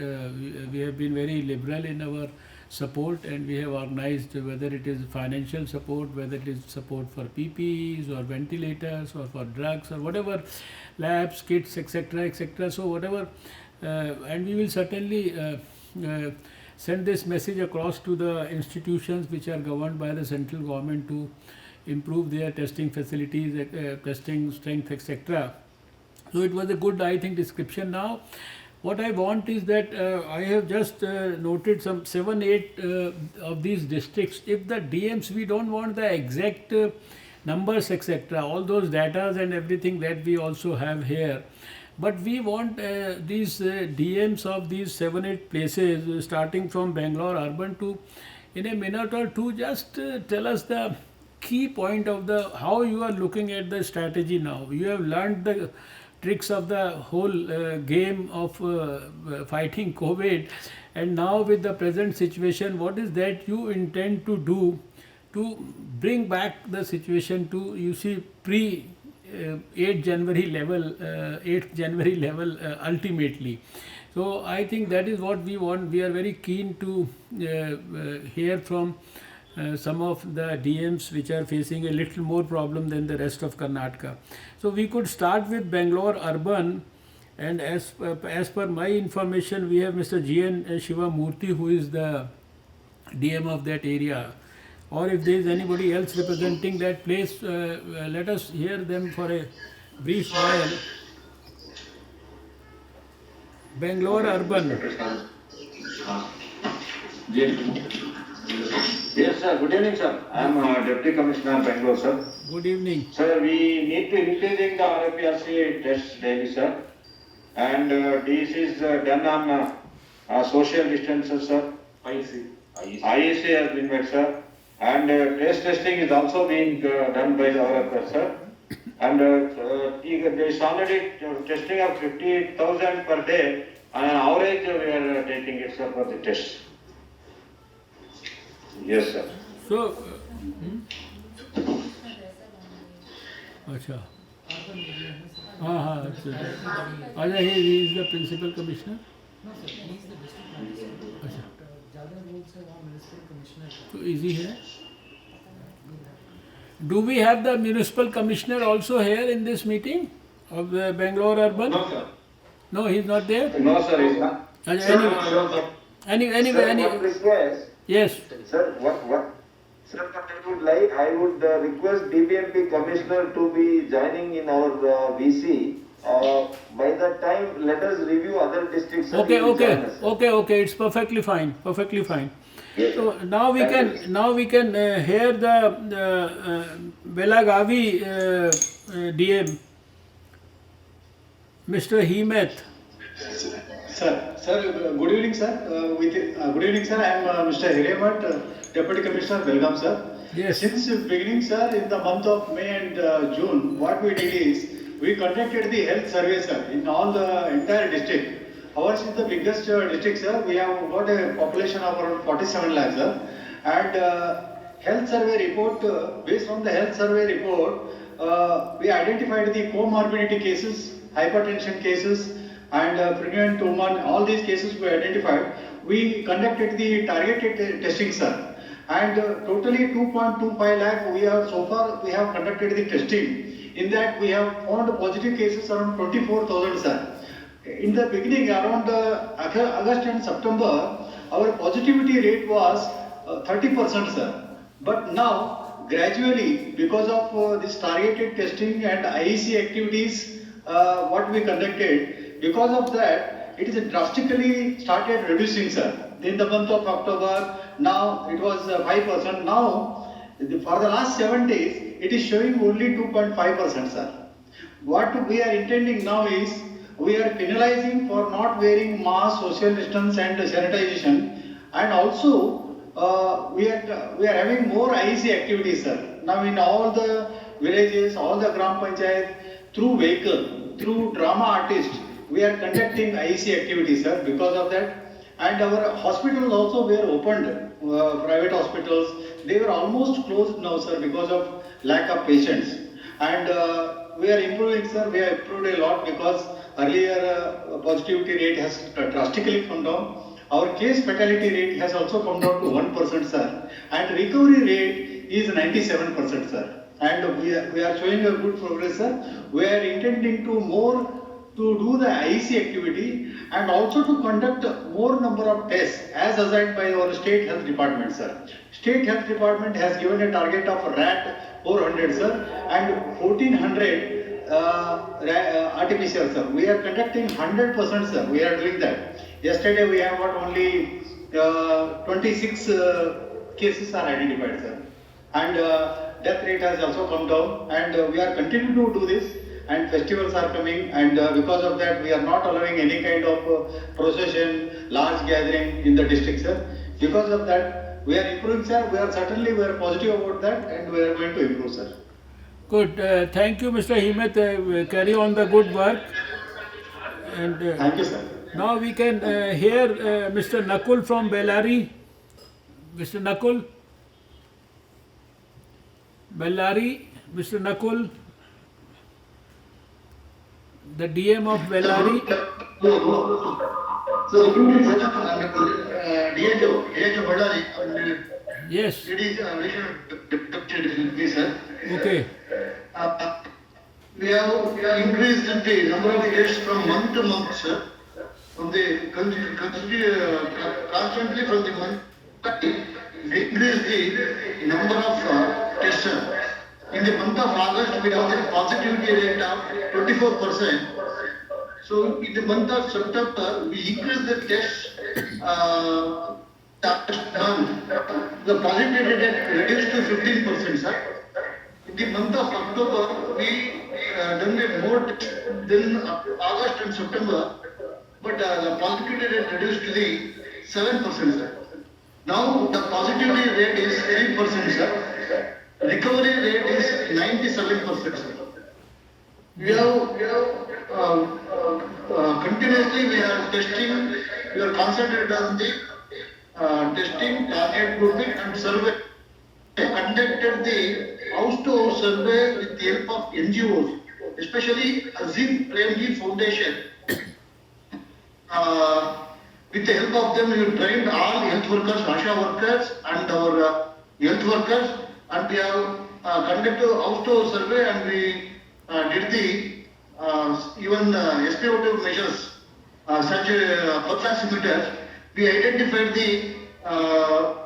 we have been very liberal in our support, and we have organized, whether it is financial support, whether it is support for PPEs or ventilators or for drugs or whatever, labs, kits, etc., etc. So whatever, and we will certainly send this message across to the institutions which are governed by the central government to improve their testing facilities, testing strength, etc. So it was a good, I think, description. Now what I want is that I have just noted some 7-8 of these districts. If the DMs, we don't want the exact numbers, etc., all those datas and everything that we also have here, but we want these DMs of these 7-8 places, starting from Bangalore urban, to in a minute or two just tell us the key point of the how you are looking at the strategy now. You have learned the tricks of the whole game of fighting COVID, and now with the present situation, what is that you intend to do to bring back the situation to, you see, pre 8th January level ultimately. So I think that is what we want. We are very keen to hear from some of the DMs which are facing a little more problem than the rest of Karnataka. So we could start with Bangalore urban, and as per my information, we have Mr. G.N. Shivamurthy, who is the DM of that area. Or if there is anybody else representing that place, let us hear them for a brief while. Bangalore urban. Yes, sir. Good evening, sir. I am Deputy Commissioner, Bangalore, sir. Good evening. Sir, we need to increasing the RAPRC tests daily, sir. And this is done on social distances, sir. IEC has been made, sir. And test testing is also being done by the RAPR, sir. And there is already testing of 50,000 per day. On an average, we are taking it, sir, for the tests. Yes, sir. So, अच्छा हाँ अच्छा, he is the principal commissioner. No sir, he is the district manager. अच्छा, ज़्यादा roles है वहाँ municipal commissioner का. तो easy है. Do we have the municipal commissioner also here in this meeting of the Bangalore urban? No, sir. No, he is not there. No, sir, he's not. Anyway, One request. yes. Sir, sir, I would request DBMP Commissioner to be joining in our VC. By that time, let us review other districts. Sir. He will join us, sir. Okay. It's perfectly fine. Yes, So sir. now we can hear the Belagavi DM, Mr. Hemeth. Sir, good evening, sir. Good evening, sir. I am Mr. Hiremat, Deputy Commissioner, Belgaum, sir. Yes. Since beginning, sir, in the month of May and June, what we did is we conducted the health survey, sir, in all the entire district. Ours is the biggest district, sir. We have got a population of around 47 lakhs, sir. And health survey report, based on the health survey report, we identified the comorbidity cases, hypertension cases, and pregnant women, all these cases we identified. We conducted the targeted testing, sir. And totally 2.25 lakh we have conducted the testing. In that we have found positive cases around 24,000, sir. In the beginning, around August and September, our positivity rate was 30%, sir. But now, gradually, because of this targeted testing and IEC activities, what we conducted. Because of that, it is drastically started reducing, sir. In the month of October, now it was 5%. Now, for the last 7 days, it is showing only 2.5%, sir. What we are intending now is, we are penalizing for not wearing mask, social distance and sanitization, and also we are having more IEC activities, sir. Now in all the villages, all the Gram Panchayat, through vehicle, through drama artists, we are conducting IEC activities, sir, because of that. And our hospitals also were opened, private hospitals, they were almost closed now, sir, because of lack of patients. And we are improving, sir, we have improved a lot because earlier positivity rate has drastically come down. Our case fatality rate has also come down to 1%, sir. And recovery rate is 97%, sir. And we are showing a good progress, sir. We are intending to do the IEC activity and also to conduct more number of tests as assigned by our state health department, sir. State health department has given a target of RAT 400, sir, and 1400 RT-PCR, sir. We are conducting 100%, sir. We are doing that. Yesterday we have got only 26 cases are identified, sir. And death rate has also come down, and we are continuing to do this. And festivals are coming, and because of that, we are not allowing any kind of procession, large gathering in the district, sir. Because of that, we are improving, sir. We are positive about that, and we are going to improve, sir. Good. Thank you, Mr. Himmat. Carry on the good work. And Thank you, sir. now we can hear Mr. Nakul from Bellary. Mr. Nakul? Bellary, Mr. Nakul? The DM of Bellary? So, DHO Ballari, Yes. it is deputy, sir. Okay. We have increased the number of tests from month to month, sir. From the constantly from the month, we increased the number of tests, sir. In the month of August, we have a positivity rate of 24%. So in the month of September, we increased the test done. The positivity rate reduced to 15%, sir. In the month of October, we done a more test than August and September, but the positivity rate reduced to the 7%, sir. Now the positivity rate is 3%, sir. Recovery rate is 97%. We have continuously we are testing. We are concentrated on the testing, target grouping, and survey. We conducted the house-to-house survey with the help of NGOs, especially Azim Premji Foundation. With the help of them, we trained all health workers, ASHA workers, and our health workers. And we have conducted house-to-house survey, and we did the even SpO2 measures, such pulse oximeter. We identified the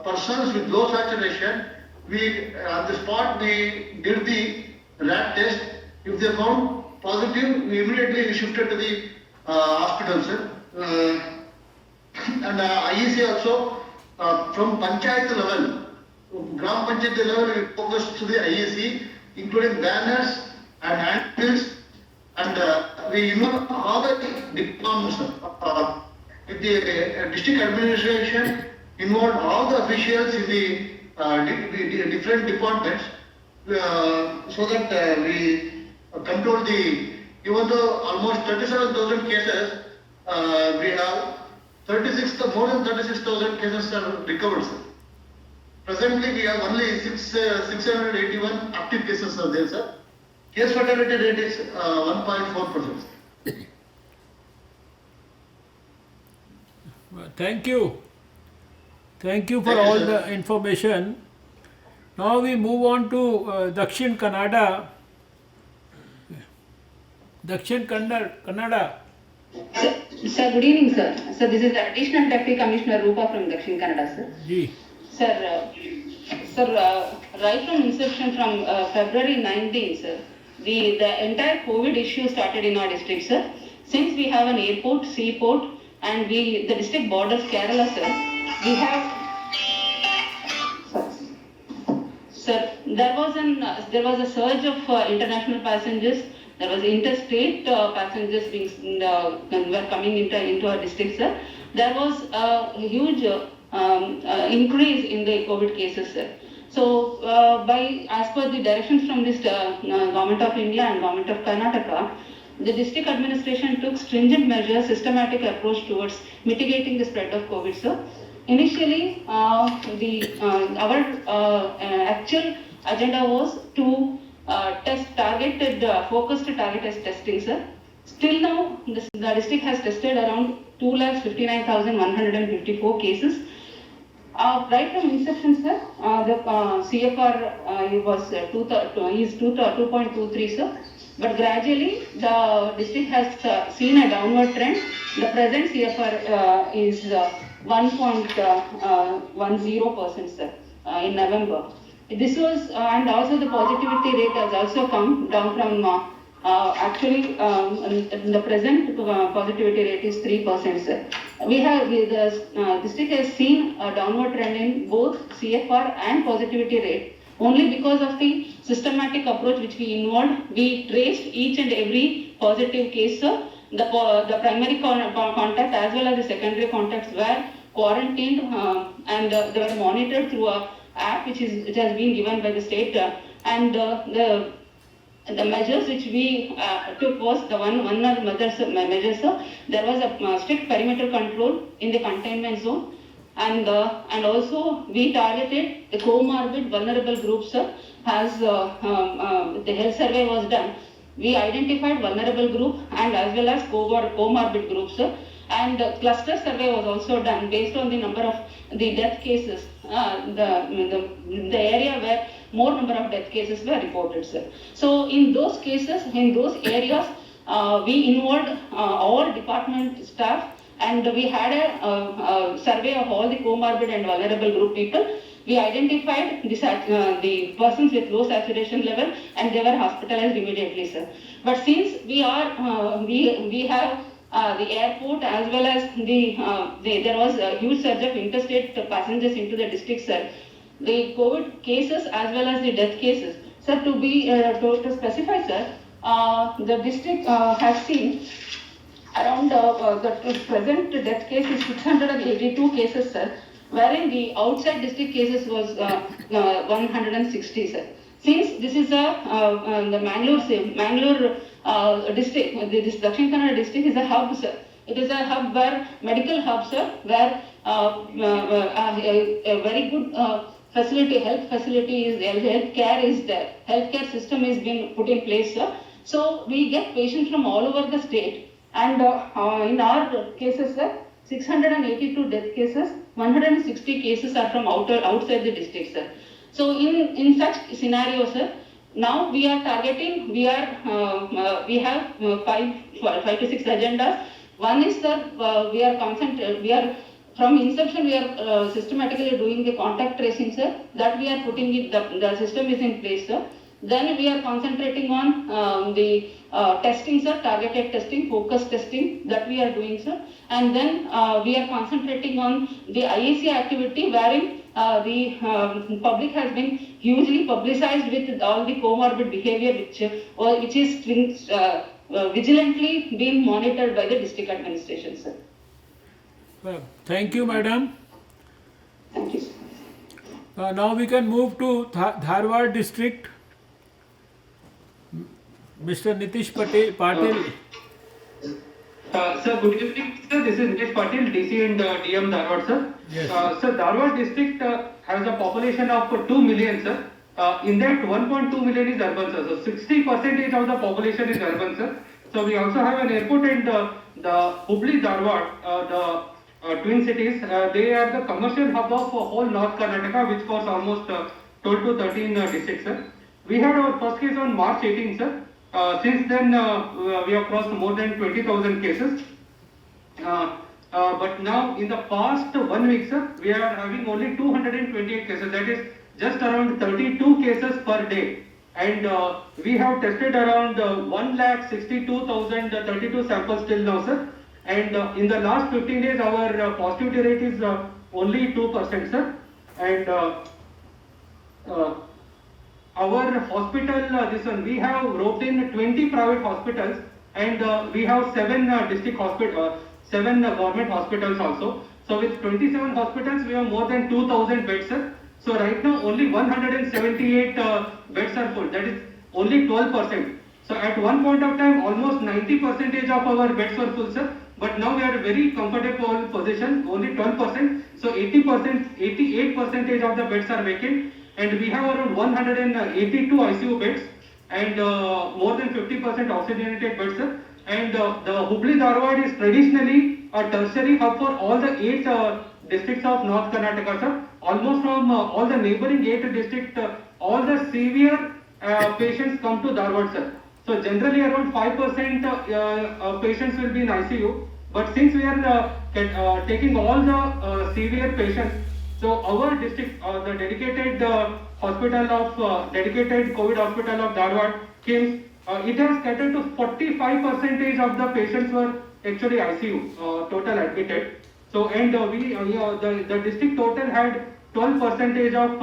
persons with low saturation. We on the spot we did the RAT test. If they found positive, we immediately shifted to the hospital, sir. And IEC also from Panchayat level. Gram Panchayat level, we focused to the IEC, including banners and handbills, and we involve all the departments. With the district administration, involved all the officials in the different departments, so that we control the, even though almost 37,000 cases, we have more than 36,000 cases are recovered, sir. Presently, we have only 681 active cases are there, sir. Case fatality rate is 1.4%. Thank you. Thank you for all the information. Now we move on to Dakshin Kannada. Dakshin Kannada. Sir, good evening, sir. So this is Additional Deputy Commissioner Rupa from Dakshin Kannada, sir. Ji. Sir, right from inception from February 19, sir, the entire COVID issue started in our district, sir. Since we have an airport, seaport, and the district borders Kerala, sir, we have. Sir, there was a surge of international passengers. There was interstate passengers were coming into our district, sir. There was a huge increase in the COVID cases, sir. So, as per the directions from this Government of India and Government of Karnataka, the district administration took stringent measures, systematic approach towards mitigating the spread of COVID, sir. Initially, our actual agenda was to test targeted, focused targeted testing, sir. Still now, the district has tested around 2,59,154 cases. Right from inception, sir, the CFR was 2.23, sir. But gradually, the district has seen a downward trend. The present CFR is 1.10%, sir, in November. This was, and also the positivity rate has also come down from, the present positivity rate is 3%, sir. The district has seen a downward trend in both CFR and positivity rate. Only because of the systematic approach which we involved, we traced each and every positive case, sir. The primary contact as well as the secondary contacts were quarantined and they were monitored through a app which has been given by the state. And the measures which we took was the one of the measures, sir. There was a strict perimeter control in the containment zone. And also we targeted the comorbid vulnerable groups, sir. As the health survey was done, we identified vulnerable group and as well as comorbid groups, sir. And cluster survey was also done based on the number of the death cases, the area where more number of death cases were reported, sir. So in those cases, in those areas, we involved all department staff. And we had a survey of all the comorbid and vulnerable group people. We identified the persons with low saturation level and they were hospitalized immediately, sir. But since we have the airport as well as there was a huge surge of interstate passengers into the district, sir. The COVID cases as well as the death cases, sir, to specify, sir, the district has seen around the present death case is 682 cases, sir, wherein the outside district cases was 160, sir. Since this is the Mangalore district, this Dakshin Kannada district is a hub, sir. It is a hub where medical hub, sir, where a very good facility, health facility is there, healthcare is there, healthcare system is being put in place, sir. So we get patients from all over the state. And in our cases, sir, 682 death cases, 160 cases are from outside the district, sir. So in such scenarios, sir, now we are targeting, we have 5 to 6 agendas. One is, sir, from inception, we are systematically doing the contact tracing, sir, that we are putting it, the system is in place, sir. Then we are concentrating on the testing, sir, targeted testing, focused testing that we are doing, sir. And then we are concentrating on the IAC activity wherein the public has been hugely publicized with all the comorbid behavior which is vigilantly being monitored by the district administration, sir. Thank you, madam. Thank you, sir. Now we can move to Dharwad district. Mr. Nitish Patil. Sir, good evening, sir. This is Nitish Patil, DC and DM Dharwad, sir. Yes. Sir, Dharwad district has a population of 2 million, sir. In that, 1.2 million is urban, sir. So 60% of the population is urban, sir. So we also have an airport and the Hubli Dharwad, the twin cities, they are the commercial hub of whole North Karnataka, which covers almost 12 to 13 districts, sir. We had our first case on March 18, sir. Since then, we have crossed more than 20,000 cases. But now, in the past 1 week, sir, we are having only 228 cases. That is just around 32 cases per day. and we have tested around 1,62,032 samples till now, sir. And in the last 15 days, our positivity rate is only 2%, sir. And our hospital, this one, we have roped in 20 private hospitals, and we have 7 district hospital, 7 government hospitals also. So with 27 hospitals, we have more than 2,000 beds, sir. So right now, only 178 beds are full. That is only 12%. So at one point of time, almost 90% of our beds were full, sir. But now we are very comfortable position, only 12%. So 88% of the beds are vacant, and we have around 182 ICU beds and more than 50% oxygenated beds, sir. And the Hubli Dharwad is traditionally a tertiary hub for all the 8 districts of North Karnataka, sir. Almost from all the neighboring 8 districts, all the severe patients come to Dharwad, sir. So generally around 5% patients will be in ICU, but since we are taking all the severe patients, so our district, the dedicated hospital of dedicated COVID hospital of Dharwad, KIMS, it has catered to 45% of the patients were actually ICU total admitted. So and the district total had 12% of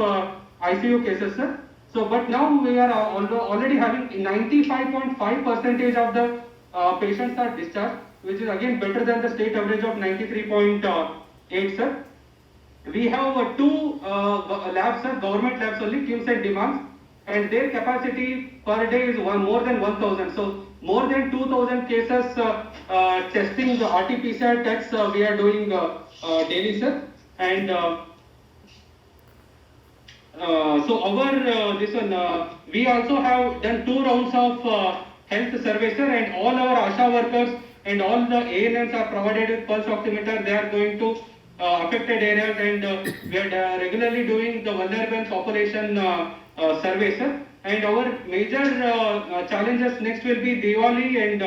ICU cases, sir. So but now we are already having 95.5% of the patients are discharged, which is again better than the state average of 93.8, sir. We have 2 labs, sir, government labs only, KIMS and DIMANS, and their capacity per day is more than 1,000. So more than 2,000 cases testing the RT-PCR tests we are doing daily, sir. And so our this one we also have done 2 rounds of health survey, sir, and all our ASHA workers and all the ANMs are provided with pulse oximeter. They are going to affected areas, and we are regularly doing the vulnerable population survey, sir. And our major challenges next will be Diwali, and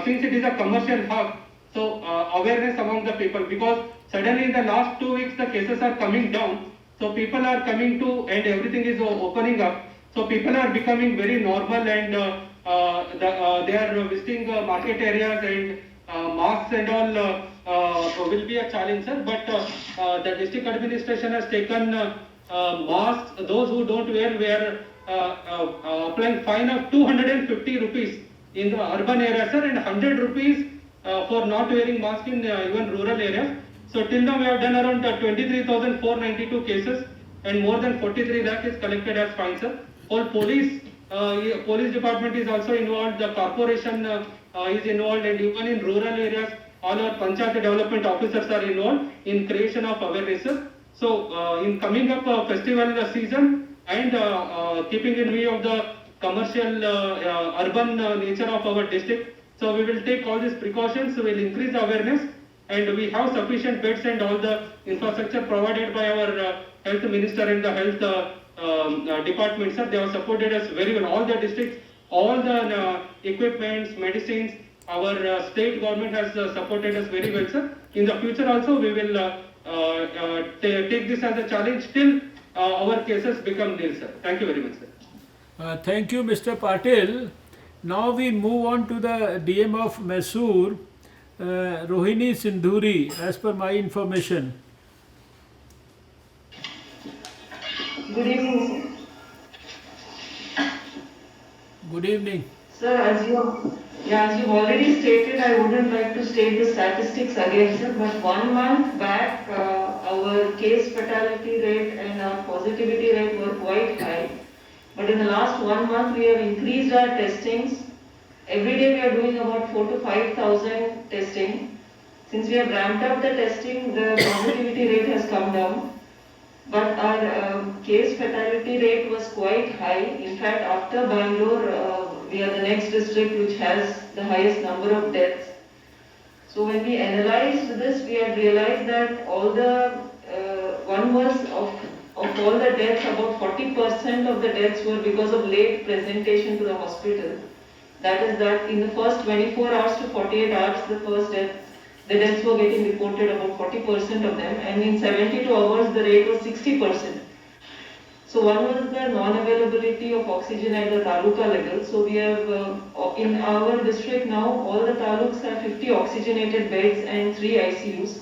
since it is a commercial hub, so awareness among the people, because suddenly in the last 2 weeks the cases are coming down, so people are coming to, and everything is opening up, so people are becoming very normal, and they are visiting market areas, and masks and all will be a challenge, sir. But the district administration has taken masks. Those who don't wear, we are applying fine of 250 rupees in the urban area, sir, and 100 rupees for not wearing mask in even rural areas. So till now we have done around 23,492 cases, and more than 43 lakh is collected as fine, sir. All police department is also involved. The corporation is involved, and even in rural areas, all our Panchayat development officers are involved in creation of awareness, sir. So in coming up festival season, and keeping in view of the commercial urban nature of our district, so we will take all these precautions. We will increase awareness, and we have sufficient beds and all the infrastructure provided by our health minister and the health department, sir. They have supported us very well. All the districts, all the equipments, medicines, our state government has supported us very well, sir. In the future also, we will take this as a challenge till our cases become nil, sir. Thank you very much, sir. Thank you, Mr. Patil. Now we move on to the DM of Mysore, Rohini Sindhuri, as per my information. Good evening, sir. Good evening. Sir, as you've already stated, I wouldn't like to state the statistics again, sir, but 1 month back, our case fatality rate and our positivity rate were quite high. But in the last 1 month, we have increased our testings. Every day we are doing about 4,000 to 5,000 testing. Since we have ramped up the testing, the positivity rate has come down. But our case fatality rate was quite high. In fact, after Bangalore, we are the next district which has the highest number of deaths. So when we analyzed this, we had realized that all the one was of all the deaths, about 40% of the deaths were because of late presentation to the hospital. That is that in the first 24 hours to 48 hours, the deaths were getting reported, about 40% of them, and in 72 hours the rate was 60%. So one was the non-availability of oxygen at the taluka level. So we have, in our district now, all the taluks have 50 oxygenated beds and 3 ICUs.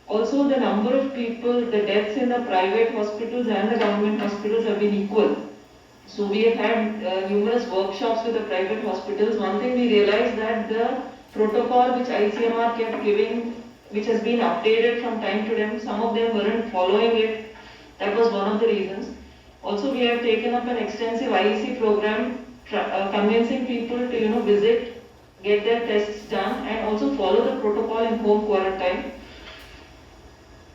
Also, the number of people, the deaths in the private hospitals and the government hospitals have been equal. So we have had numerous workshops with the private hospitals. One thing we realized that the protocol which ICMR kept giving, which has been updated from time to time, some of them weren't following it. That was one of the reasons. Also, we have taken up an extensive IEC program, convincing people to visit, get their tests done, and also follow the protocol in home quarantine.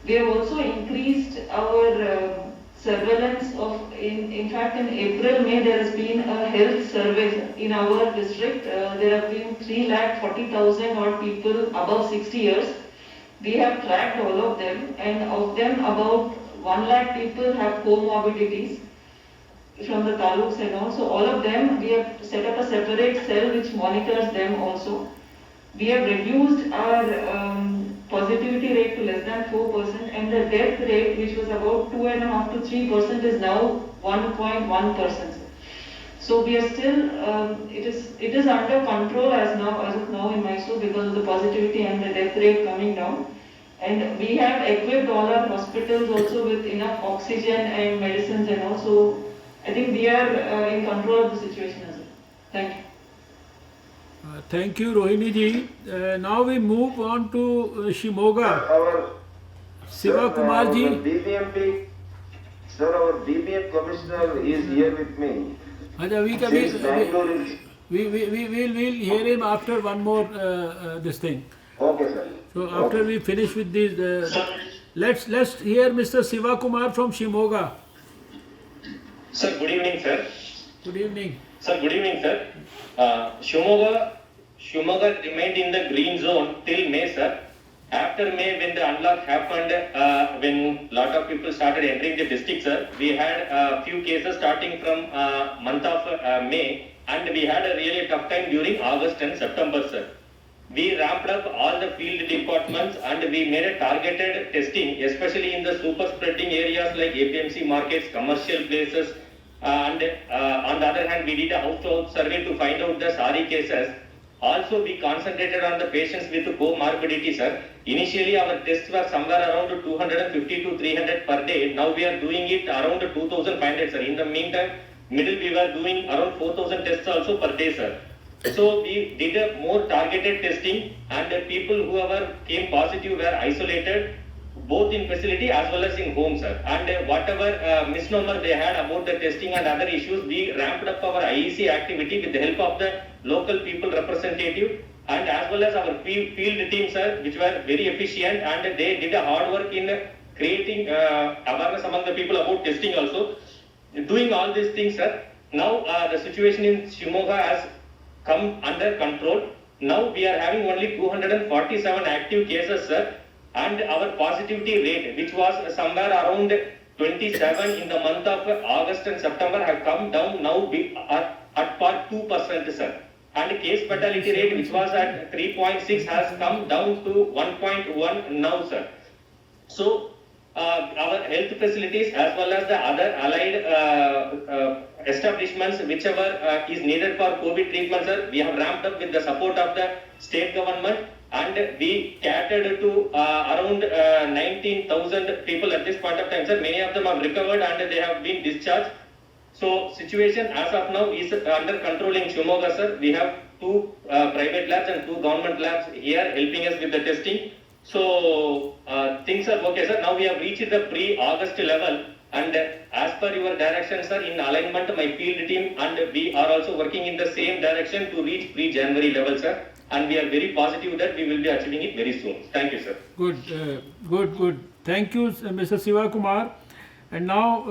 We have also increased our surveillance of, in fact, in April, May, there has been a health survey in our district. There have been 340,000 odd people above 60 years. We have tracked all of them, and of them, about 1 lakh people have comorbidities from the taluks and all. So all of them, we have set up a separate cell which monitors them also. We have reduced our positivity rate to less than 4%, and the death rate, which was about 2.5 to 3%, is now 1.1%. So we are still, it is under control as of now in Mysore because of the positivity and the death rate coming down. And we have equipped all our hospitals also with enough oxygen and medicines and also, I think we are in control of the situation as well. Thank you. Thank you, Rohini ji. Now we move on to Shimoga. Our Siva Kumar ji. Sir, our BBM commissioner is here with me. Since Bangalore is... We'll hear him after one more this thing. Okay, sir. So after we finish with these, let's hear Mr. Siva Kumar from Shimoga. Sir, good evening, sir. Good evening. Sir, good evening, sir. Shimoga remained in the green zone till May, sir. After May, when the unlock happened, when a lot of people started entering the district, sir, we had a few cases starting from month of May, and we had a really tough time during August and September, sir. We ramped up all the field departments and we made a targeted testing, especially in the super spreading areas like APMC markets, commercial places, and on the other hand, we did a house-to-house survey to find out the SARI cases. Also, we concentrated on the patients with comorbidity, sir. Initially, our tests were somewhere around 250 to 300 per day. Now we are doing it around 2,500, sir. In the meantime, middle we were doing around 4,000 tests also per day, sir. So we did a more targeted testing, and the people who came positive were isolated, both in facility as well as in home, sir. And whatever misnomer they had about the testing and other issues, we ramped up our IEC activity with the help of the local people representative and as well as our field team, sir, which were very efficient, and they did a hard work in creating awareness among the people about testing also. Doing all these things, sir, now the situation in Shimoga has come under control. Now we are having only 247 active cases, sir, and our positivity rate, which was somewhere around 27 in the month of August and September, have come down now at par 2%, sir. And case fatality rate, which was at 3.6, has come down to 1.1 now, sir. So our health facilities as well as the other allied establishments, whichever is needed for COVID treatment, sir, we have ramped up with the support of the state government, and we catered to around 19,000 people at this point of time, sir. Many of them have recovered and they have been discharged. So situation as of now is under control in Shimoga, sir. We have 2 private labs and 2 government labs here helping us with the testing. So things are okay, sir. Now we have reached the pre-August level, and as per your direction, sir, in alignment, my field team and we are also working in the same direction to reach pre-January level, sir. And we are very positive that we will be achieving it very soon. Thank you, sir. Good. Thank you, Mr. Siva Kumar. And now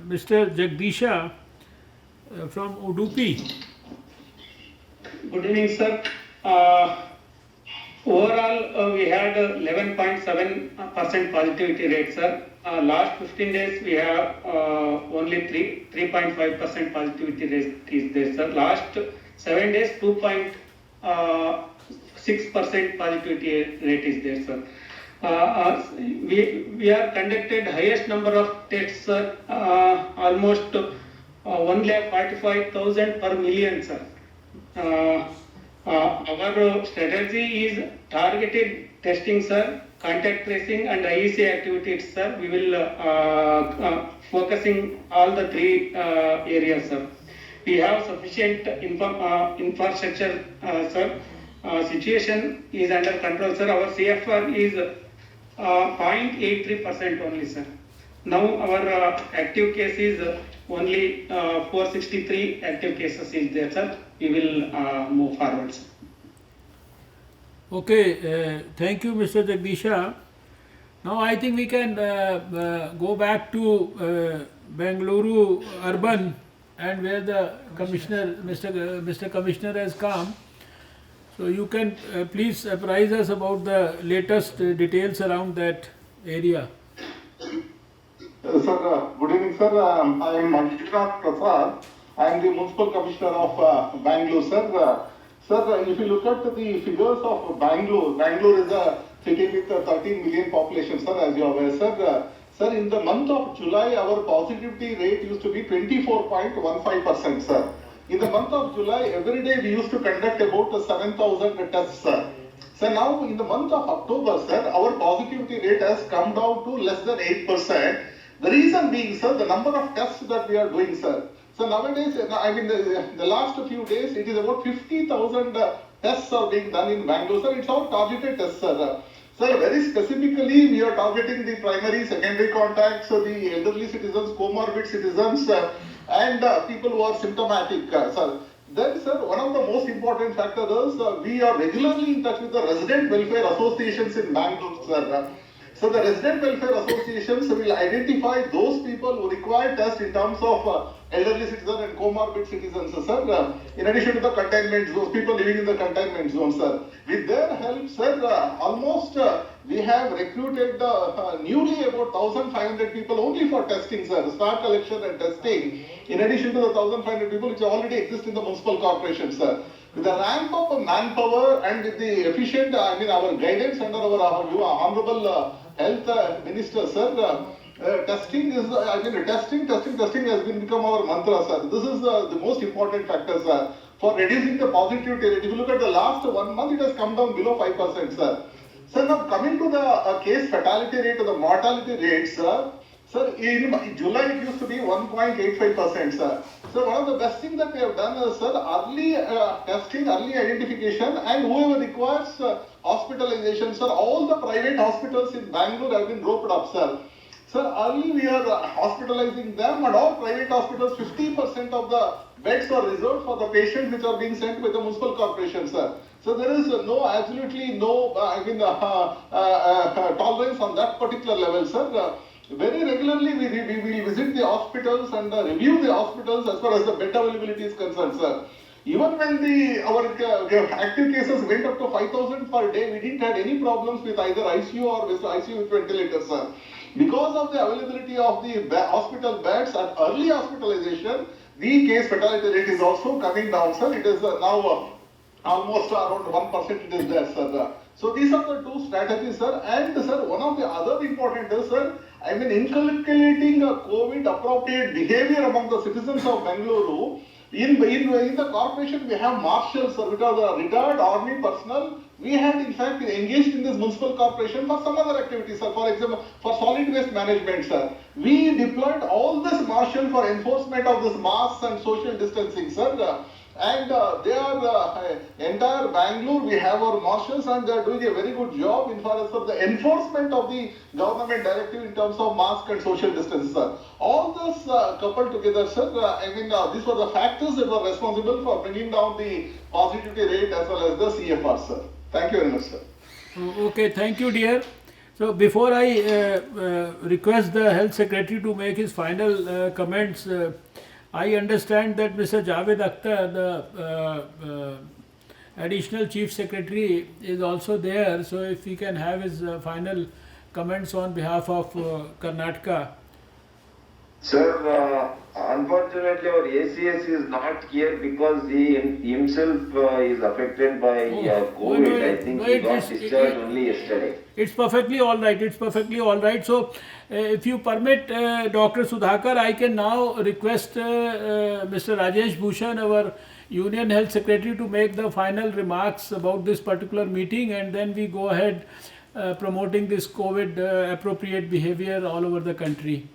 Mr. Jagdisha from Udupi. Good evening, sir. Overall, we had 11.7% positivity rate, sir. Last 15 days, we have only 3.5% positivity rate is there, sir. Last 7 days, 2.6% positivity rate is there, sir. We are conducted highest number of tests, sir, almost 1,45,000 per million, sir. Our strategy is targeted testing, sir, contact tracing and IEC activities, sir. We will focusing all the three areas, sir. We have sufficient infrastructure, sir. Situation is under control, sir. Our CFR is 0.83% only, sir. Now our active case is only 463 active cases is there, sir. We will move forward, sir. Okay, thank you, Mr. Jagdisha. Now I think we can go back to Bengaluru Urban, and where the Commissioner, Mr. Commissioner has come. So you can please apprise us about the latest details around that area. Sir, good evening, sir. I am Manjunath Prasad. I am the Municipal Commissioner of Bangalore, sir. Sir, if you look at the figures of Bangalore, Bangalore is a city with a 13 million population, sir, as you are aware, sir. Sir, in the month of July, our positivity rate used to be 24.15%, sir. In the month of July, every day we used to conduct about 7,000 tests, sir. So now in the month of October, sir, our positivity rate has come down to less than 8%. The reason being, sir, the number of tests that we are doing, sir. So nowadays, I mean, the last few days, it is about 50,000 tests are being done in Bangalore, sir. It's all targeted tests, sir. So very specifically, we are targeting the primary, secondary contacts, the elderly citizens, comorbid citizens, and people who are symptomatic, sir. Then, sir, one of the most important factors is we are regularly in touch with the resident welfare associations in Bangalore, sir. So the resident welfare associations will identify those people who require tests in terms of elderly citizens and comorbid citizens, sir. In addition to the containment zones, people living in the containment zone, sir. With their help, sir, almost we have recruited newly about 1,500 people only for testing, sir. Staff collection and testing. In addition to the 1,500 people which already exist in the municipal corporation, sir. With the ramp up of manpower and with the efficient, I mean, our guidance under our honorable health minister, sir, testing is, testing has become our mantra, sir. This is the most important factor, sir, for reducing the positivity rate. If you look at the last 1 month, it has come down below 5%, sir. Sir, now coming to the case fatality rate or the mortality rate, sir. Sir, in July it used to be 1.85%, sir. So one of the best things that we have done is, sir, early testing, early identification, and whoever requires hospitalization, sir, all the private hospitals in Bangalore have been roped up, sir. Sir, early we are hospitalizing them, and all private hospitals, 50% of the beds are reserved for the patients which are being sent by the municipal corporation, sir. So there is absolutely no, tolerance on that particular level, sir. Very regularly we will visit the hospitals and review the hospitals as far as the bed availability is concerned, sir. Even when our active cases went up to 5,000 per day, we didn't have any problems with either ICU or with ICU with ventilators, sir. Because of the availability of the hospital beds and early hospitalization, the case fatality rate is also coming down, sir. It is now almost around 1% it is there, sir. So these are the two strategies, sir. And sir, one of the other important is, sir, I mean, inculcating a COVID appropriate behavior among the citizens of Bengaluru. In the corporation, we have marshals, sir, which are the retired army personnel. We had in fact engaged in this municipal corporation for some other activities, sir. For example, for solid waste management, sir. We deployed all this marshal for enforcement of this masks and social distancing, sir. And they are entire Bangalore, we have our marshals, and they are doing a very good job in far as the enforcement of the government directive in terms of mask and social distance, sir. All this coupled together, sir, these were the factors that were responsible for bringing down the positivity rate as well as the CFR, sir. Thank you very much, sir. Okay, thank you, dear. So before I request the Health Secretary to make his final comments, I understand that Mr. Javed Akhtar, the Additional Chief Secretary, is also there. So if he can have his final comments on behalf of Karnataka. Sir, unfortunately our ACS is not here because he himself is affected by COVID. I think he got discharged only yesterday. It's perfectly all right. It's perfectly all right. So, if you permit, Dr. Sudhakar, I can now request Mr. Rajesh Bhushan, our Union Health Secretary, to make the final remarks about this particular meeting, and then we go ahead promoting this COVID appropriate behavior all over the country.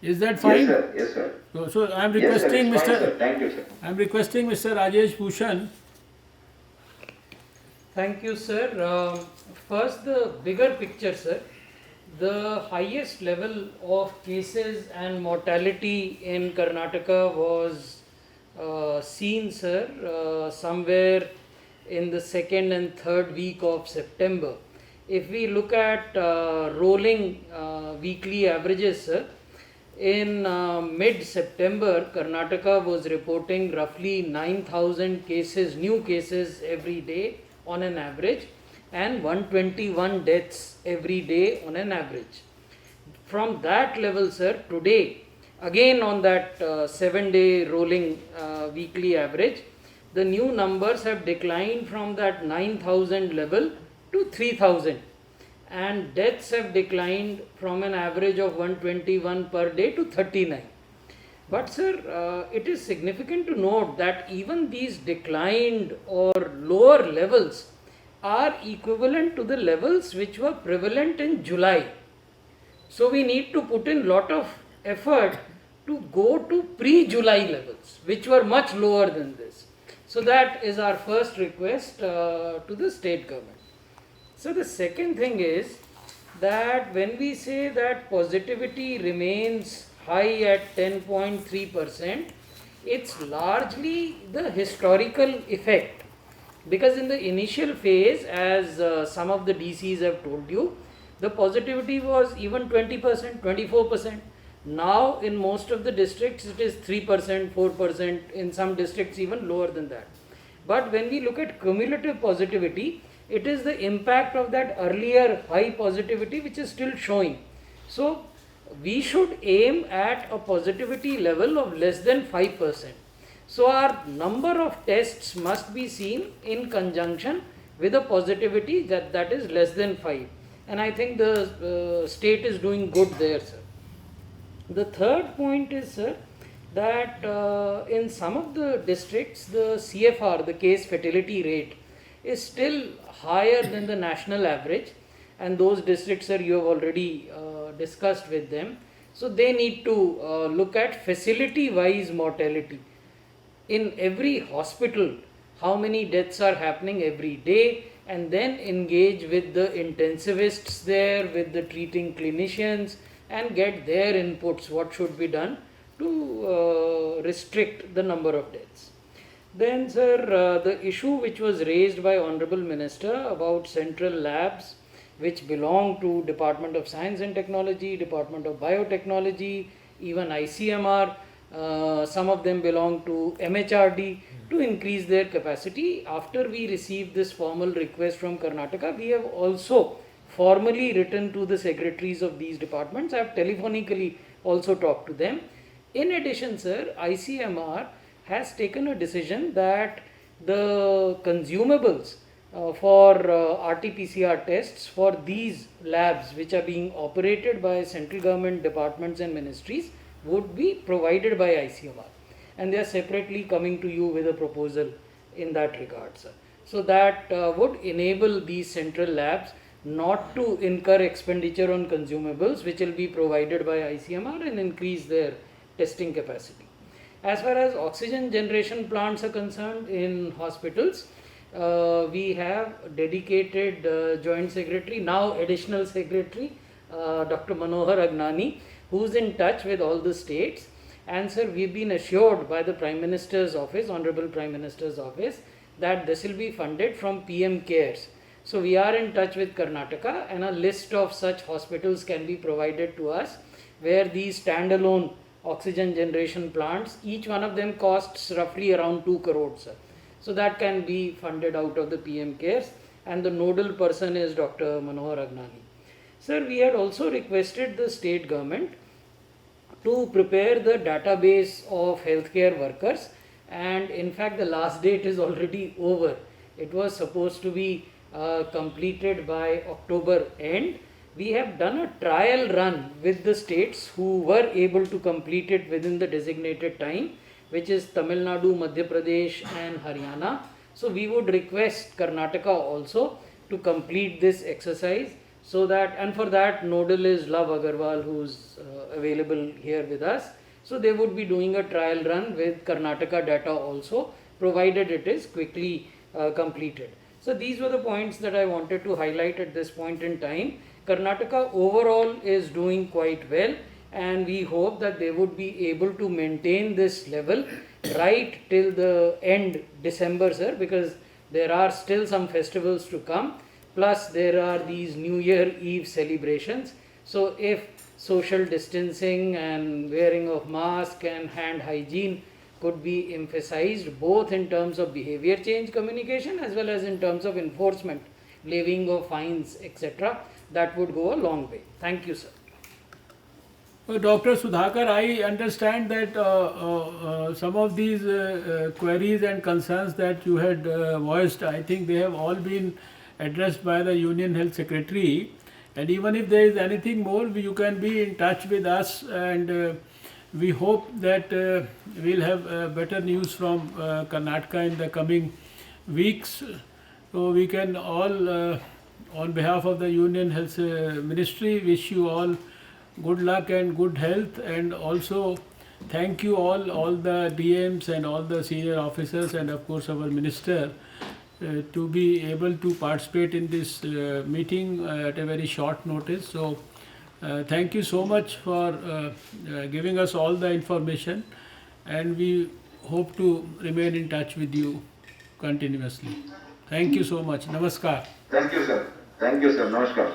Is that fine? Yes, sir. Yes, sir. So I am Yes, sir. requesting It's fine, Mr. sir. Thank you, sir. I am requesting Mr. Rajesh Bhushan. Thank you, sir. First, the bigger picture, sir. The highest level of cases and mortality in Karnataka was seen, sir, somewhere in the second and third week of September. If we look at rolling weekly averages, sir, in mid-September, Karnataka was reporting roughly 9,000 cases, new cases every day on an average, and 121 deaths every day on an average. From that level, sir, today, again on that 7-day rolling weekly average, the new numbers have declined from that 9,000 level to 3,000. And deaths have declined from an average of 121 per day to 39. But sir, it is significant to note that even these declined or lower levels are equivalent to the levels which were prevalent in July. So we need to put in lot of effort to go to pre-July levels, which were much lower than this. So that is our first request to the state government. So the second thing is that when we say that positivity remains high at 10.3%, it's largely the historical effect. Because in the initial phase, as some of the DCs have told you, the positivity was even 20%, 24%. Now in most of the districts it is 3%, 4%, in some districts even lower than that. But when we look at cumulative positivity, it is the impact of that earlier high positivity which is still showing. So we should aim at a positivity level of less than 5%. So our number of tests must be seen in conjunction with a positivity that is less than 5. And I think the state is doing good there, sir. The third point is, sir, that in some of the districts, the CFR, the case fatality rate, is still higher than the national average, and those districts, sir, you have already discussed with them. So they need to look at facility-wise mortality. In every hospital, how many deaths are happening every day, and then engage with the intensivists there, with the treating clinicians, and get their inputs, what should be done to restrict the number of deaths. Then, sir, the issue which was raised by Honorable Minister about central labs which belong to Department of Science and Technology, Department of Biotechnology, even ICMR, some of them belong to MHRD, to increase their capacity. After we received this formal request from Karnataka, we have also formally written to the secretaries of these departments. I have telephonically also talked to them. In addition, sir, ICMR has taken a decision that the consumables for RT-PCR tests for these labs which are being operated by central government departments and ministries would be provided by ICMR, and they are separately coming to you with a proposal in that regard, sir. So that would enable these central labs not to incur expenditure on consumables which will be provided by ICMR and increase their testing capacity. As far as oxygen generation plants are concerned in hospitals, we have dedicated joint secretary, now additional secretary, Dr. Manohar Agnani, who is in touch with all the states. And sir, we've been assured by the Prime Minister's office, Honorable Prime Minister's office, that this will be funded from PM CARES. So we are in touch with Karnataka, and a list of such hospitals can be provided to us where these standalone oxygen generation plants, each one of them costs roughly around 2 crores, sir. So that can be funded out of the PM CARES, and the nodal person is Dr. Manohar Agnani. Sir, we had also requested the state government to prepare the database of healthcare workers, and in fact the last date is already over. It was supposed to be completed by October end. We have done a trial run with the states who were able to complete it within the designated time, which is Tamil Nadu, Madhya Pradesh and Haryana. So we would request Karnataka also to complete this exercise, so that, and for that nodal is Love Agarwal, who's available here with us. So they would be doing a trial run with Karnataka data also, provided it is quickly completed. So these were the points that I wanted to highlight at this point in time. Karnataka overall is doing quite well, and we hope that they would be able to maintain this level right till the end December, sir, because there are still some festivals to come, plus there are these New Year Eve celebrations. So if social distancing and wearing of mask and hand hygiene could be emphasized, both in terms of behavior change communication as well as in terms of enforcement, levying of fines, etc., that would go a long way. Thank you, sir. Dr. Sudhakar, I understand that some of these queries and concerns that you had voiced, I think they have all been addressed by the Union Health Secretary. And even if there is anything more, you can be in touch with us, and we hope that we'll have better news from Karnataka in the coming weeks. So we can all, on behalf of the Union Health Ministry, wish you all good luck and good health, and also thank you all the DMs and all the senior officers, and of course our minister, to be able to participate in this meeting at a very short notice. So thank you so much for giving us all the information, and we hope to remain in touch with you continuously. Thank you so much. Namaskar. Thank you, sir. Thank you, sir. Namaskar.